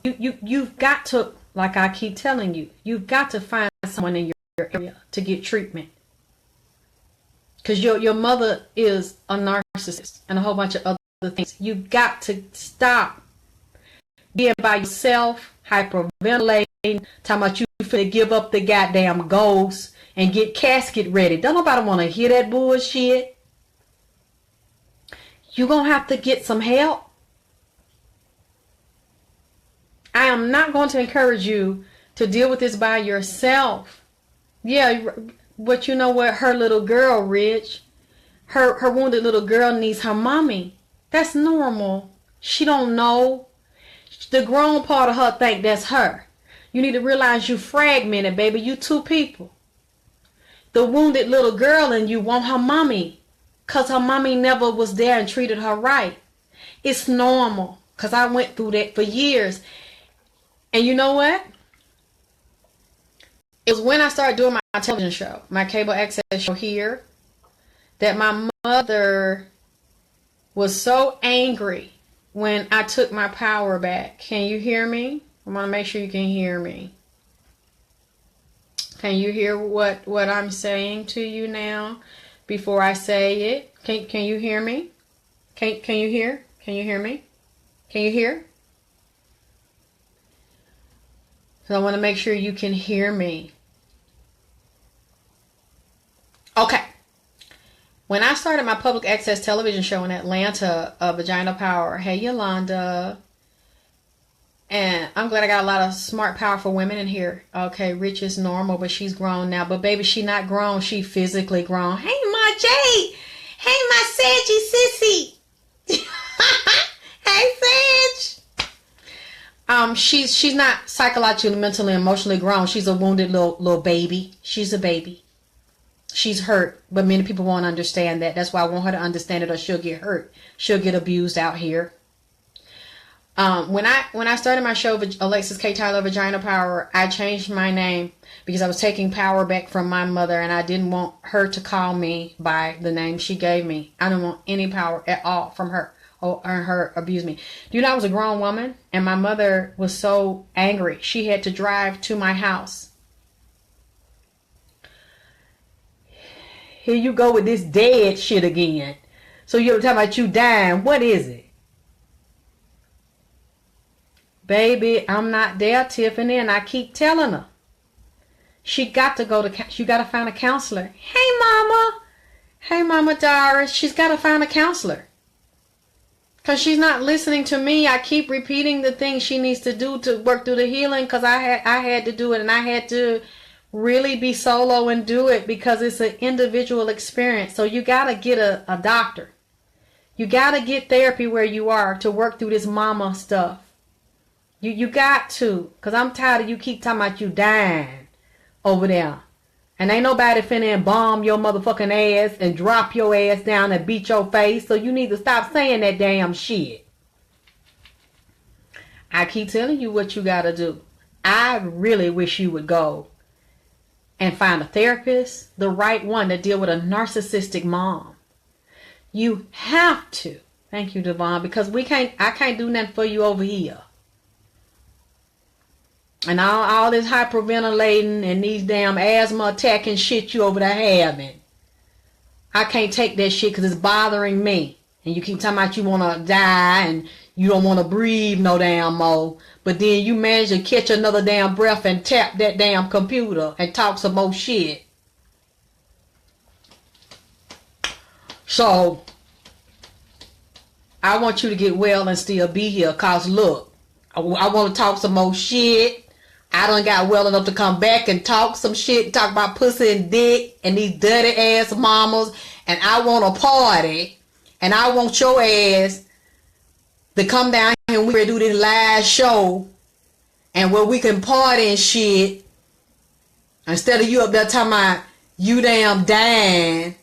Speaker 1: you've got to, like I keep telling you, you've got to find someone in your area to get treatment. Cause your mother is a narcissist and a whole bunch of other things. You've got to stop being by yourself, hyperventilating, talking about you finna give up the goddamn ghost and get casket ready. Don't nobody want to hear that bullshit. You're going to have to get some help. I am not going to encourage you to deal with this by yourself. Yeah, but you know what? Her little girl, Rich, her wounded little girl needs her mommy. That's normal. She don't know. The grown part of her think that's her. You need to realize you fragmented, baby. You two people. The wounded little girl in you want her mommy because her mommy never was there and treated her right. It's normal because I went through that for years. And you know what?
Speaker 2: It was when I started doing my television show, my cable access show here, that my mother was so angry when I took my power back. Can you hear me? I want to make sure you can hear me. Can you hear what I'm saying to you now before I say it? Can you hear me? Can you hear? Can you hear me? Can you hear? So I want to make sure you can hear me. Okay. When I started my public access television show in Atlanta, Vagina Power, hey Yolanda, and I'm glad I got a lot of smart, powerful women in here. Okay, Rich is normal, but she's grown now. But baby, she not grown. She physically grown. Hey, Ma J. Hey, my Saggy Sissy. Hey, Sag. She's not psychologically, mentally, emotionally grown. She's a wounded little baby. She's a baby. She's hurt, but many people won't understand that. That's why I want her to understand it, or she'll get hurt. She'll get abused out here. When I started my show, Alexyss K. Tylor Vagina Power, I changed my name because I was taking power back from my mother, and I didn't want her to call me by the name she gave me. I didn't want any power at all from her, or her abuse me. Do you know I was a grown woman, and my mother was so angry she had to drive to my house. Here you go with this dead shit again. So you're talking about you dying. What is it? Baby, I'm not there, Tiffany, and I keep telling her. She got to find a counselor. Hey, Mama. Hey, Mama Doris. She's got to find a counselor. Because she's not listening to me. I keep repeating the things she needs to do to work through the healing, because I had to do it, and I had to really be solo and do it because it's an individual experience. So you got to get a doctor. You got to get therapy where you are to work through this mama stuff. You got to, because I'm tired of you keep talking about you dying over there. And ain't nobody finna bomb your motherfucking ass and drop your ass down and beat your face. So you need to stop saying that damn shit. I keep telling you what you got to do. I really wish you would go and find a therapist, the right one, to deal with a narcissistic mom. You have to. Thank you, Devon, because I can't do nothing for you over here. And all this hyperventilating and these damn asthma attacking shit you over there having. I can't take that shit because it's bothering me. And you keep talking about you want to die and you don't want to breathe no damn more. But then you manage to catch another damn breath and tap that damn computer and talk some more shit. So, I want you to get well and still be here. Because look, I want to talk some more shit. I done got well enough to come back and talk some shit. Talk about pussy and dick and these dirty ass mamas. And I want a party. And I want your ass to come down here and we do this live show. And where we can party and shit. Instead of you up there talking about you damn dying.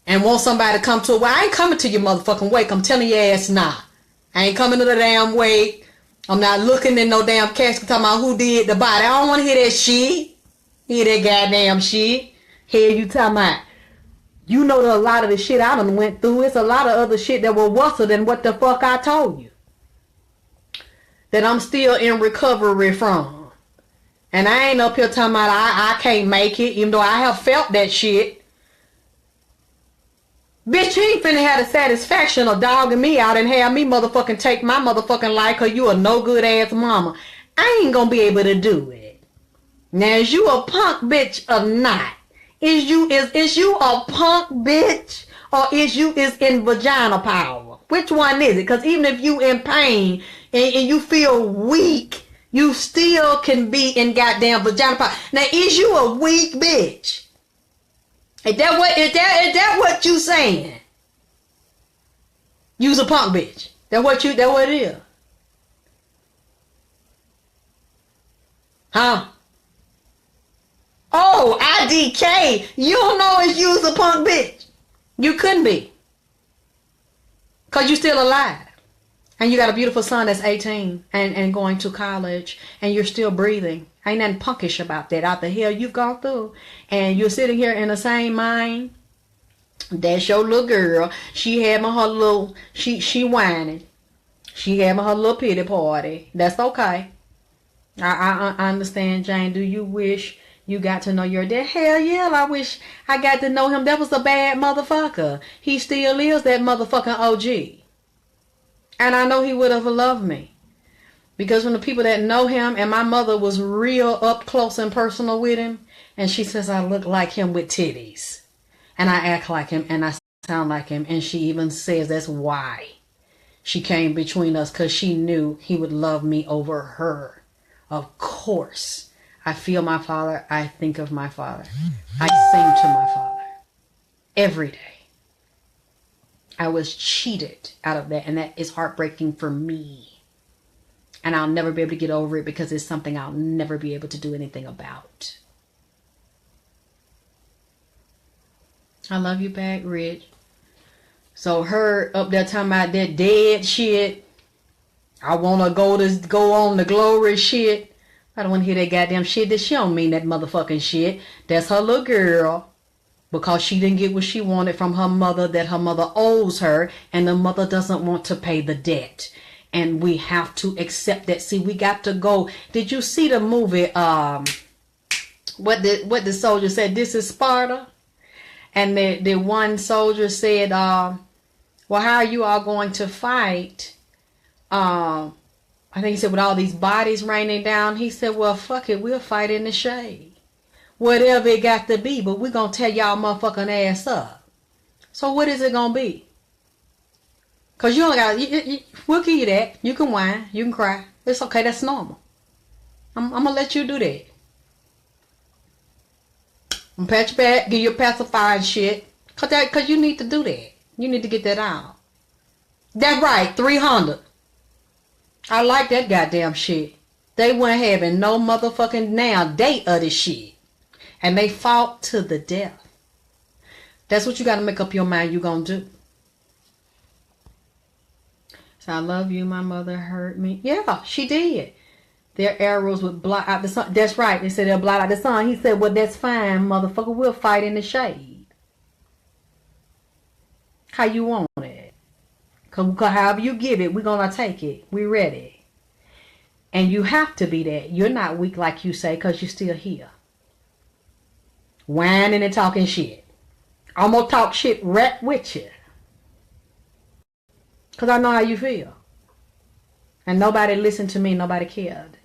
Speaker 2: And want somebody to come to it. Well, I ain't coming to your motherfucking wake. I'm telling your ass nah. I ain't coming to the damn wake. I'm not looking in no damn casket talking about who did the body. I don't want to hear that shit. Hear that goddamn shit. Hear you talking about. You know that a lot of the shit I done went through. It's a lot of other shit that were worse than what the fuck I told you. That I'm still in recovery from. And I ain't up here talking about I can't make it. Even though I have felt that shit. Bitch, you ain't finna have the satisfaction of dogging me out and have me motherfucking take my motherfucking life because you a no good ass mama. I ain't gonna be able to do it. Now, is you a punk bitch or not? Is you a punk bitch or is in vagina power? Which one is it? Because even if you in pain and you feel weak, you still can be in goddamn vagina power. Now, is you a weak bitch? Is that what you saying? You's a punk bitch. That what it is. Huh? Oh, IDK. You don't know if you's a punk bitch. You couldn't be. Because you still alive. And you got a beautiful son that's 18 and going to college, and you're still breathing. Ain't nothing punkish about that. Out the hell you've gone through. And you're sitting here in the same mind. That's your little girl. She having her little, she whining. She having her little pity party. That's okay. I understand, Jane. Do you wish you got to know your dad? Hell yeah, I wish I got to know him. That was a bad motherfucker. He still is that motherfucking OG. And I know he would have loved me. Because from the people that know him, and my mother was real up close and personal with him, and she says I look like him with titties. And I act like him, and I sound like him. And she even says that's why she came between us, because she knew he would love me over her. Of course. I feel my father. I think of my father. I sing to my father every day. I was cheated out of that, and that is heartbreaking for me. And I'll never be able to get over it, because it's something I'll never be able to do anything about. I love you back, Rich. So her up there talking about that dead shit. I want to go on the glory shit. I don't want to hear that goddamn shit. That she don't mean that motherfucking shit. That's her little girl. Because she didn't get what she wanted from her mother, that her mother owes her, and the mother doesn't want to pay the debt. And we have to accept that. See, we got to go. Did you see the movie, what the soldier said, this is Sparta? And the one soldier said, well, how are you all going to fight? I think he said, with all these bodies raining down. He said, well, fuck it, we'll fight in the shade. Whatever it got to be, but we're going to tear y'all motherfucking ass up. So what is it going to be? Because you only got, we'll give you that. You can whine, you can cry. It's okay, that's normal. I'm going to let you do that. I'm going to pat your back, give you a pacifier and shit. Because you need to do that. You need to get that out. That's right, 300. I like that goddamn shit. They weren't having no motherfucking now date of this shit. And they fought to the death. That's what you got to make up your mind you're going to do. So I love you. My mother hurt me. Yeah, she did. Their arrows would blot out the sun. That's right. They said they'll blot out the sun. He said, well, that's fine, motherfucker. We'll fight in the shade. How you want it? Because however you give it, we're going to take it. We're ready. And you have to be that. You're not weak like you say, because you're still here. Whining and talking shit. I'm going to talk shit right with you. Because I know how you feel. And nobody listened to me. Nobody cared.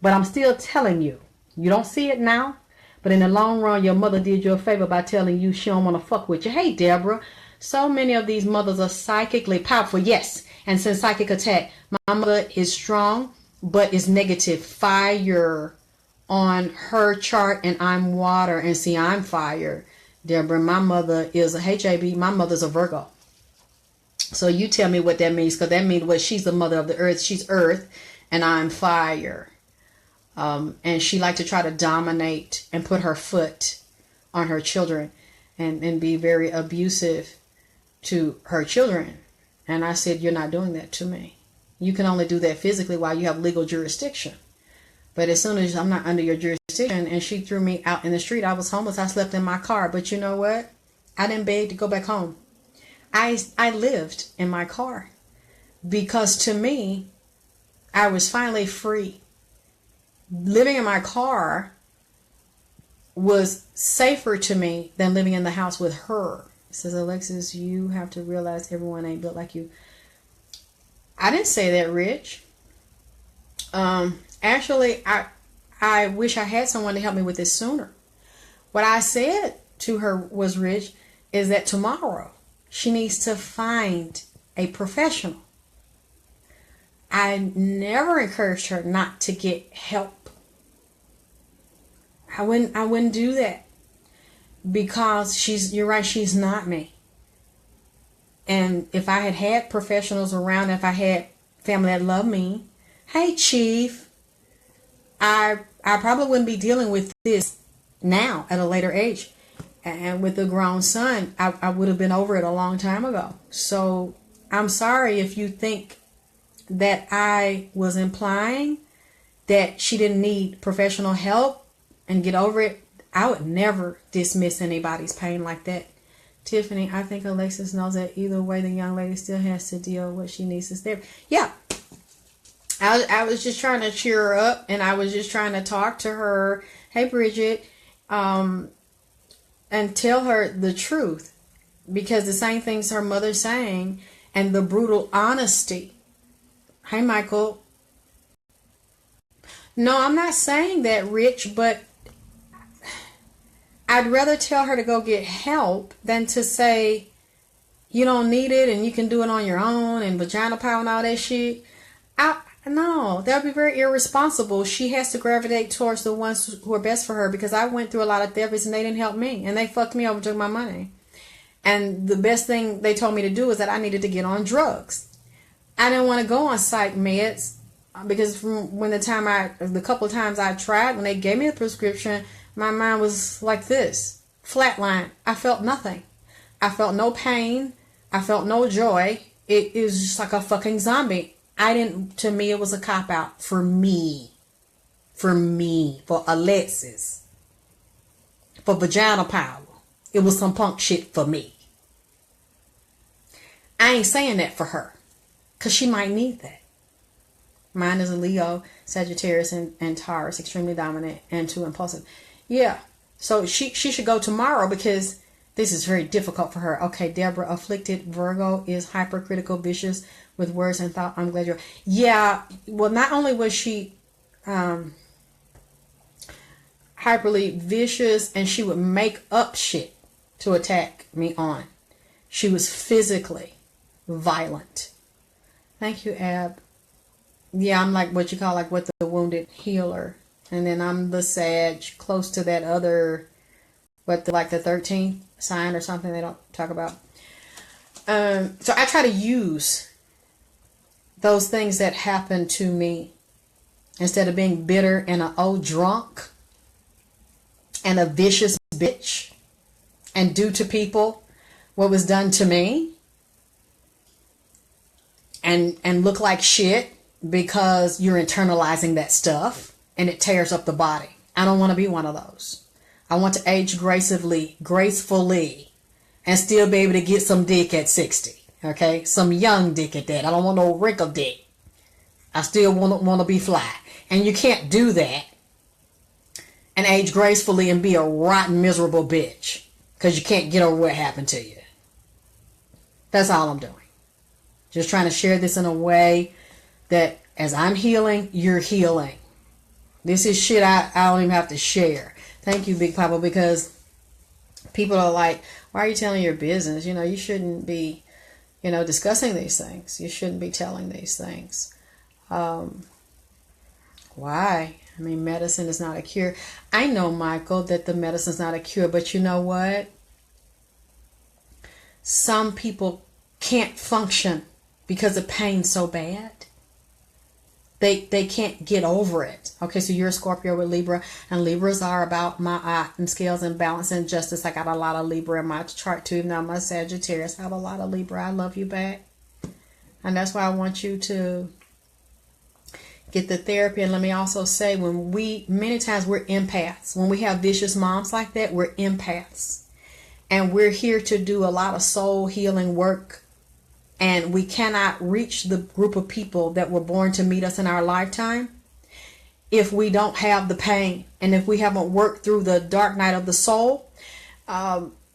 Speaker 2: But I'm still telling you. You don't see it now. But in the long run, your mother did you a favor by telling you she don't want to fuck with you. Hey, Deborah. So many of these mothers are psychically powerful. Yes. And since psychic attack, my mother is strong, but is negative. Fire on her chart, and I'm water. And see, I'm fire. Deborah, my mother is a HAB. My mother's a Virgo. So you tell me what that means, because that means what, she's the mother of the earth. She's earth, and I'm fire. And she liked to try to dominate and put her foot on her children and be very abusive to her children. And I said, you're not doing that to me. You can only do that physically while you have legal jurisdiction. But as soon as I'm not under your jurisdiction, and she threw me out in the street, I was homeless. I slept in my car. But you know what? I didn't beg to go back home. I lived in my car. Because to me, I was finally free. Living in my car was safer to me than living in the house with her. It says, Alexyss, you have to realize everyone ain't built like you. I didn't say that, Rich. Actually, I wish I had someone to help me with this sooner. What I said to her was, Rich, is that tomorrow she needs to find a professional. I never encouraged her not to get help. I wouldn't do that. Because you're right, she's not me. And if I had professionals around, if I had family that loved me, hey, Chief, I probably wouldn't be dealing with this now at a later age. And with a grown son, I would have been over it a long time ago. So I'm sorry if you think that I was implying that she didn't need professional help and get over it. I would never dismiss anybody's pain like that. Tiffany, I think Alexyss knows that either way the young lady still has to deal with what she needs is therapy. Yeah. I was just trying to cheer her up, and I was just trying to talk to her. Hey, Bridget, and tell her the truth, because the same things her mother's saying and the brutal honesty. Hey, Michael. No, I'm not saying that, Rich, but I'd rather tell her to go get help than to say you don't need it and you can do it on your own and vagina power and all that shit. No, that would be very irresponsible. She has to gravitate towards the ones who are best for her, because I went through a lot of therapists and they didn't help me, and they fucked me over, took my money. And the best thing they told me to do is that I needed to get on drugs. I didn't want to go on psych meds, because from the couple of times I tried, when they gave me a prescription, my mind was like this, flatline. I felt nothing. I felt no pain. I felt no joy. It was just like a fucking zombie. To me, it was a cop-out. For Alexyss. For vagina power. It was some punk shit for me. I ain't saying that for her, because she might need that. Mine is a Leo, Sagittarius, and Taurus, extremely dominant and too impulsive. Yeah, so she should go tomorrow, because this is very difficult for her. Okay, Deborah, afflicted Virgo is hypercritical, vicious with words and thought. I'm glad you're... Yeah, well, not only was she hyperly vicious, and she would make up shit to attack me on. She was physically violent. Thank you, Ab. Yeah, I'm like what you call what the wounded healer. And then I'm the Sag, close to that other, the 13th sign or something they don't talk about. So I try to use those things that happen to me, instead of being bitter and an old drunk and a vicious bitch and do to people what was done to me, and look like shit because you're internalizing that stuff and it tears up the body. I don't want to be one of those. I want to age gracefully, and still be able to get some dick at 60. Okay? Some young dick at that. I don't want no wrinkled dick. I still want to be fly. And you can't do that and age gracefully and be a rotten, miserable bitch, because you can't get over what happened to you. That's all I'm doing. Just trying to share this in a way that as I'm healing, you're healing. This is shit I don't even have to share. Thank you, Big Papa, because people are like, why are you telling your business? You shouldn't be, discussing these things. You shouldn't be telling these things. Why? I mean, medicine is not a cure. I know, Michael, that the medicine's not a cure, but you know what? Some people can't function because the pain's so bad. They can't get over it. Okay, so you're a Scorpio with Libra, and Libras are about my eye and scales and balance and justice. I got a lot of Libra in my chart too. Even though I'm a Sagittarius, I have a lot of Libra. I love you back. And that's why I want you to get the therapy. And let me also say, many times we're empaths. When we have vicious moms like that, we're empaths. And we're here to do a lot of soul healing work. And we cannot reach the group of people that were born to meet us in our lifetime if we don't have the pain, and if we haven't worked through the dark night of the soul.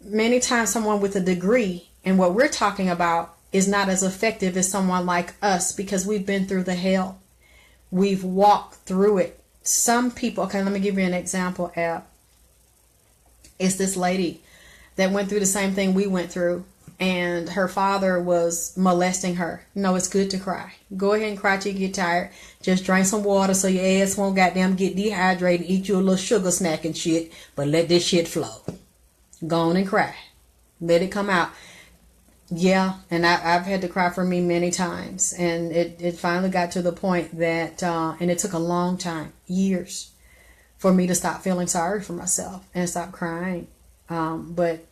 Speaker 2: Many times someone with a degree in what we're talking about is not as effective as someone like us, because we've been through the hell. We've walked through it. Some people, okay, let me give you an example, Ab. It's this lady that went through the same thing we went through. And her father was molesting her. No, it's good to cry. Go ahead and cry till you get tired. Just drink some water so your ass won't goddamn get dehydrated and eat you a little sugar snack and shit. But let this shit flow. Go on and cry. Let it come out. Yeah, and I've had to cry for me many times. And it finally got to the point that, and it took a long time, years, for me to stop feeling sorry for myself and stop crying. But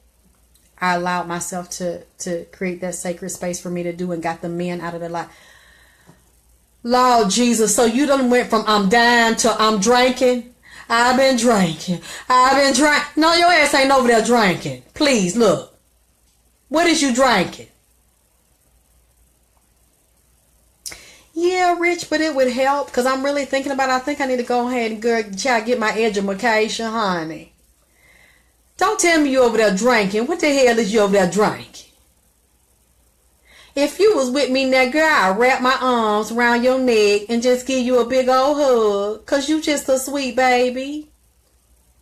Speaker 2: I allowed myself to create that sacred space for me to do and got the men out of their life. Lord Jesus, so you done went from I'm dying to I'm drinking? I've been drinking. No, your ass ain't over there drinking. Please, look. What is you drinking? Yeah, Rich, but it would help because I'm really thinking about it. I think I need to go ahead and try to get my education, honey. Don't tell me you over there drinking. What the hell is you over there drinking? If you was with me now, girl, I'd wrap my arms around your neck and just give you a big old hug. Because you just a sweet baby.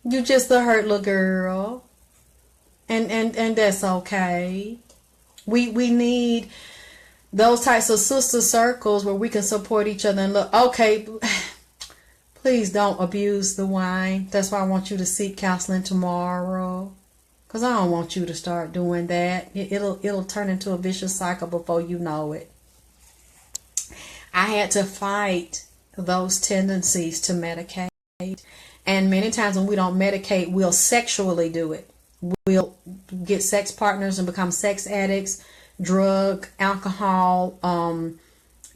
Speaker 2: You just a hurt little girl. And that's okay. We need those types of sister circles where we can support each other and look, okay, please don't abuse the wine. That's why I want you to seek counseling tomorrow. Because I don't want you to start doing that. It'll turn into a vicious cycle before you know it. I had to fight those tendencies to medicate. And many times when we don't medicate, we'll sexually do it. We'll get sex partners and become sex addicts, drug, alcohol,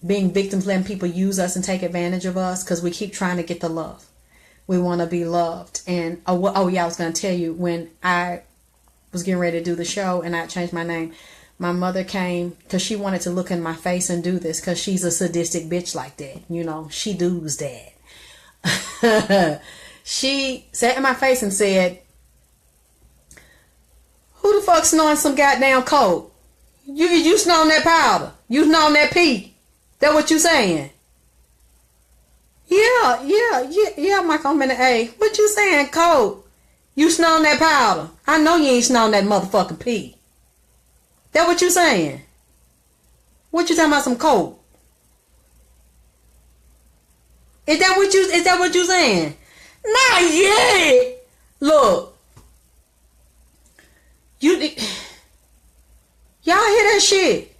Speaker 2: being victims, letting people use us and take advantage of us because we keep trying to get the love. We want to be loved. And oh yeah, I was going to tell you, when I was getting ready to do the show and I changed my name, my mother came because she wanted to look in my face and do this because she's a sadistic bitch like that. You know, she does that. She sat in my face and said, who the fuck snorting some goddamn coke? You snorting that powder. You snorting that pee. That what you saying? Yeah, Mike, I'm in the A. What you saying, coke? You snorting that powder. I know you ain't snorting that motherfucking pee. That what you saying? What you talking about, some coke? Is that what you saying? Not yet. Look. Y'all hear that shit?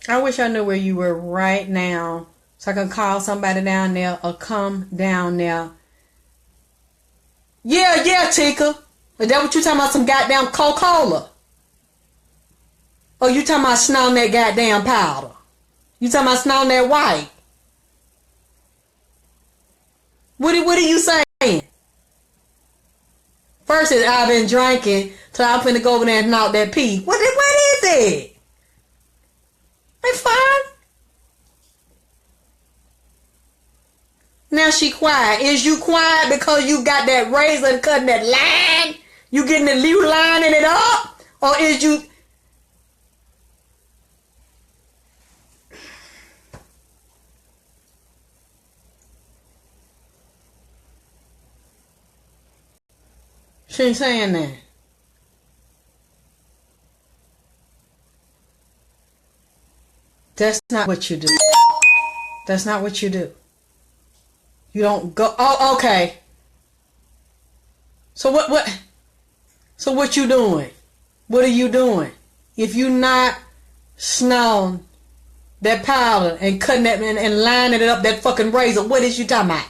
Speaker 2: I wish I knew where you were right now so I can call somebody down there or come down there. Yeah, Tika. Is that what you talking about, some goddamn Coca-Cola? Or you talking about snorting that goddamn powder? You talking about snorting that white? What are you saying? First is I've been drinking till I'm finna go over there and knock that pee. What is it? It's fine. Now she quiet. Is you quiet because you got that razor and cutting that line? You getting the you lining it up? Or is you... She ain't saying that. That's not what you do. That's not what you do. You don't go. Oh, okay. So what? So what you doing? What are you doing? If you not snorting that powder and cutting that and lining it up, that fucking razor, what is you talking about?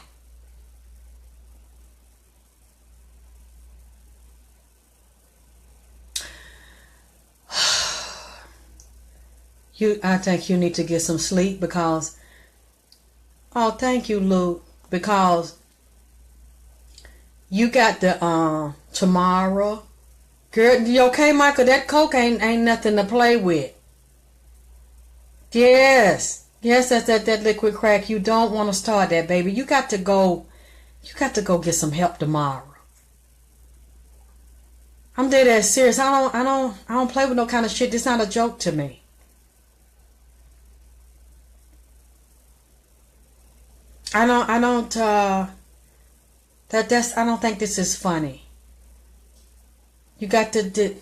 Speaker 2: I think you need to get some sleep because, oh, thank you, Luke, because you got the, tomorrow. Girl, you okay, Michael? That coke ain't nothing to play with. Yes, that's that liquid crack. You don't want to start that, baby. You got to go get some help tomorrow. I'm dead ass serious. I don't play with no kind of shit. This not a joke to me. I don't think this is funny. You got to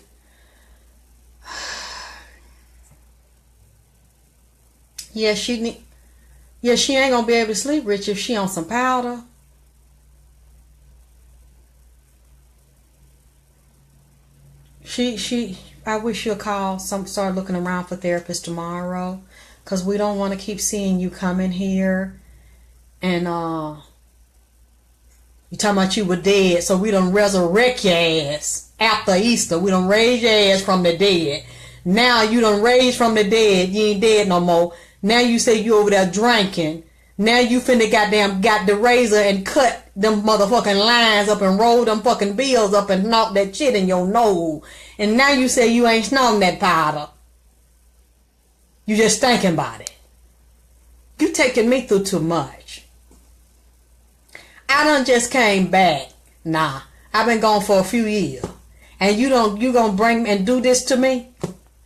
Speaker 2: she ain't gonna be able to sleep, Rich, if she on some powder. I wish you'll start looking around for therapists tomorrow, because we don't want to keep seeing you come in here And you talking about you were dead, so we done resurrect your ass after Easter. We done raise your ass from the dead. Now you done raised from the dead. You ain't dead no more. Now you say you over there drinking. Now you finna got the razor and cut them motherfucking lines up and roll them fucking bills up and knock that shit in your nose. And now you say you ain't snorting that powder. You just thinking about it. You taking me through too much. I done just came back. Nah, I've been gone for a few years. And you gonna bring me and do this to me?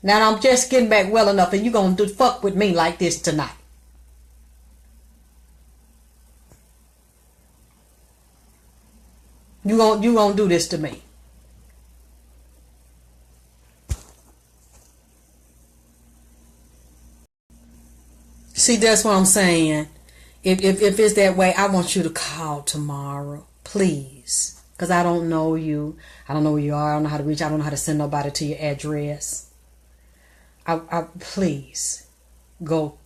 Speaker 2: Now I'm just getting back well enough and you gonna fuck with me like this tonight. You gonna do this to me. See, that's what I'm saying. If it's that way, I want you to call tomorrow, please. Because I don't know you. I don't know where you are. I don't know how to reach. I don't know how to send nobody to your address. I please go.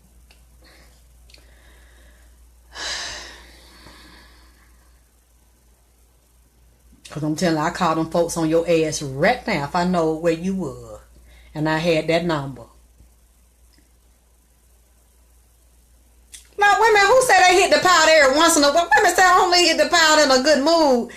Speaker 2: Because I'm telling you, I call them folks on your ass right now if I know where you were. And I had that number. Now, wait a minute, who said they hit the powder every once in a while? Wait a minute, say I only hit the powder in a good mood.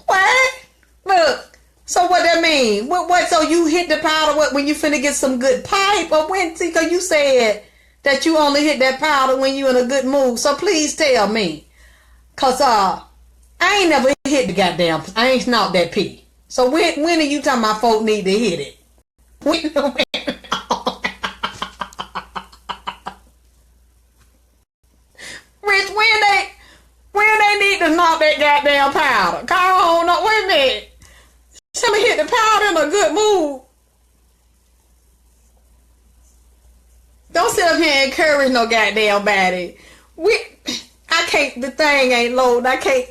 Speaker 2: What? Look, so what that mean? What? So you hit the powder when you finna get some good pipe? Or when? See, because you said that you only hit that powder when you in a good mood. So please tell me. Because I ain't never hit the goddamn, I ain't snort that pee. So when are you talking about folk need to hit it? When? Rich, when they need to knock that goddamn powder? Call on, no, wait a minute. Somebody hit the powder in a good mood. Don't sit up here and encourage no goddamn body. I can't, the thing ain't loaded. I can't.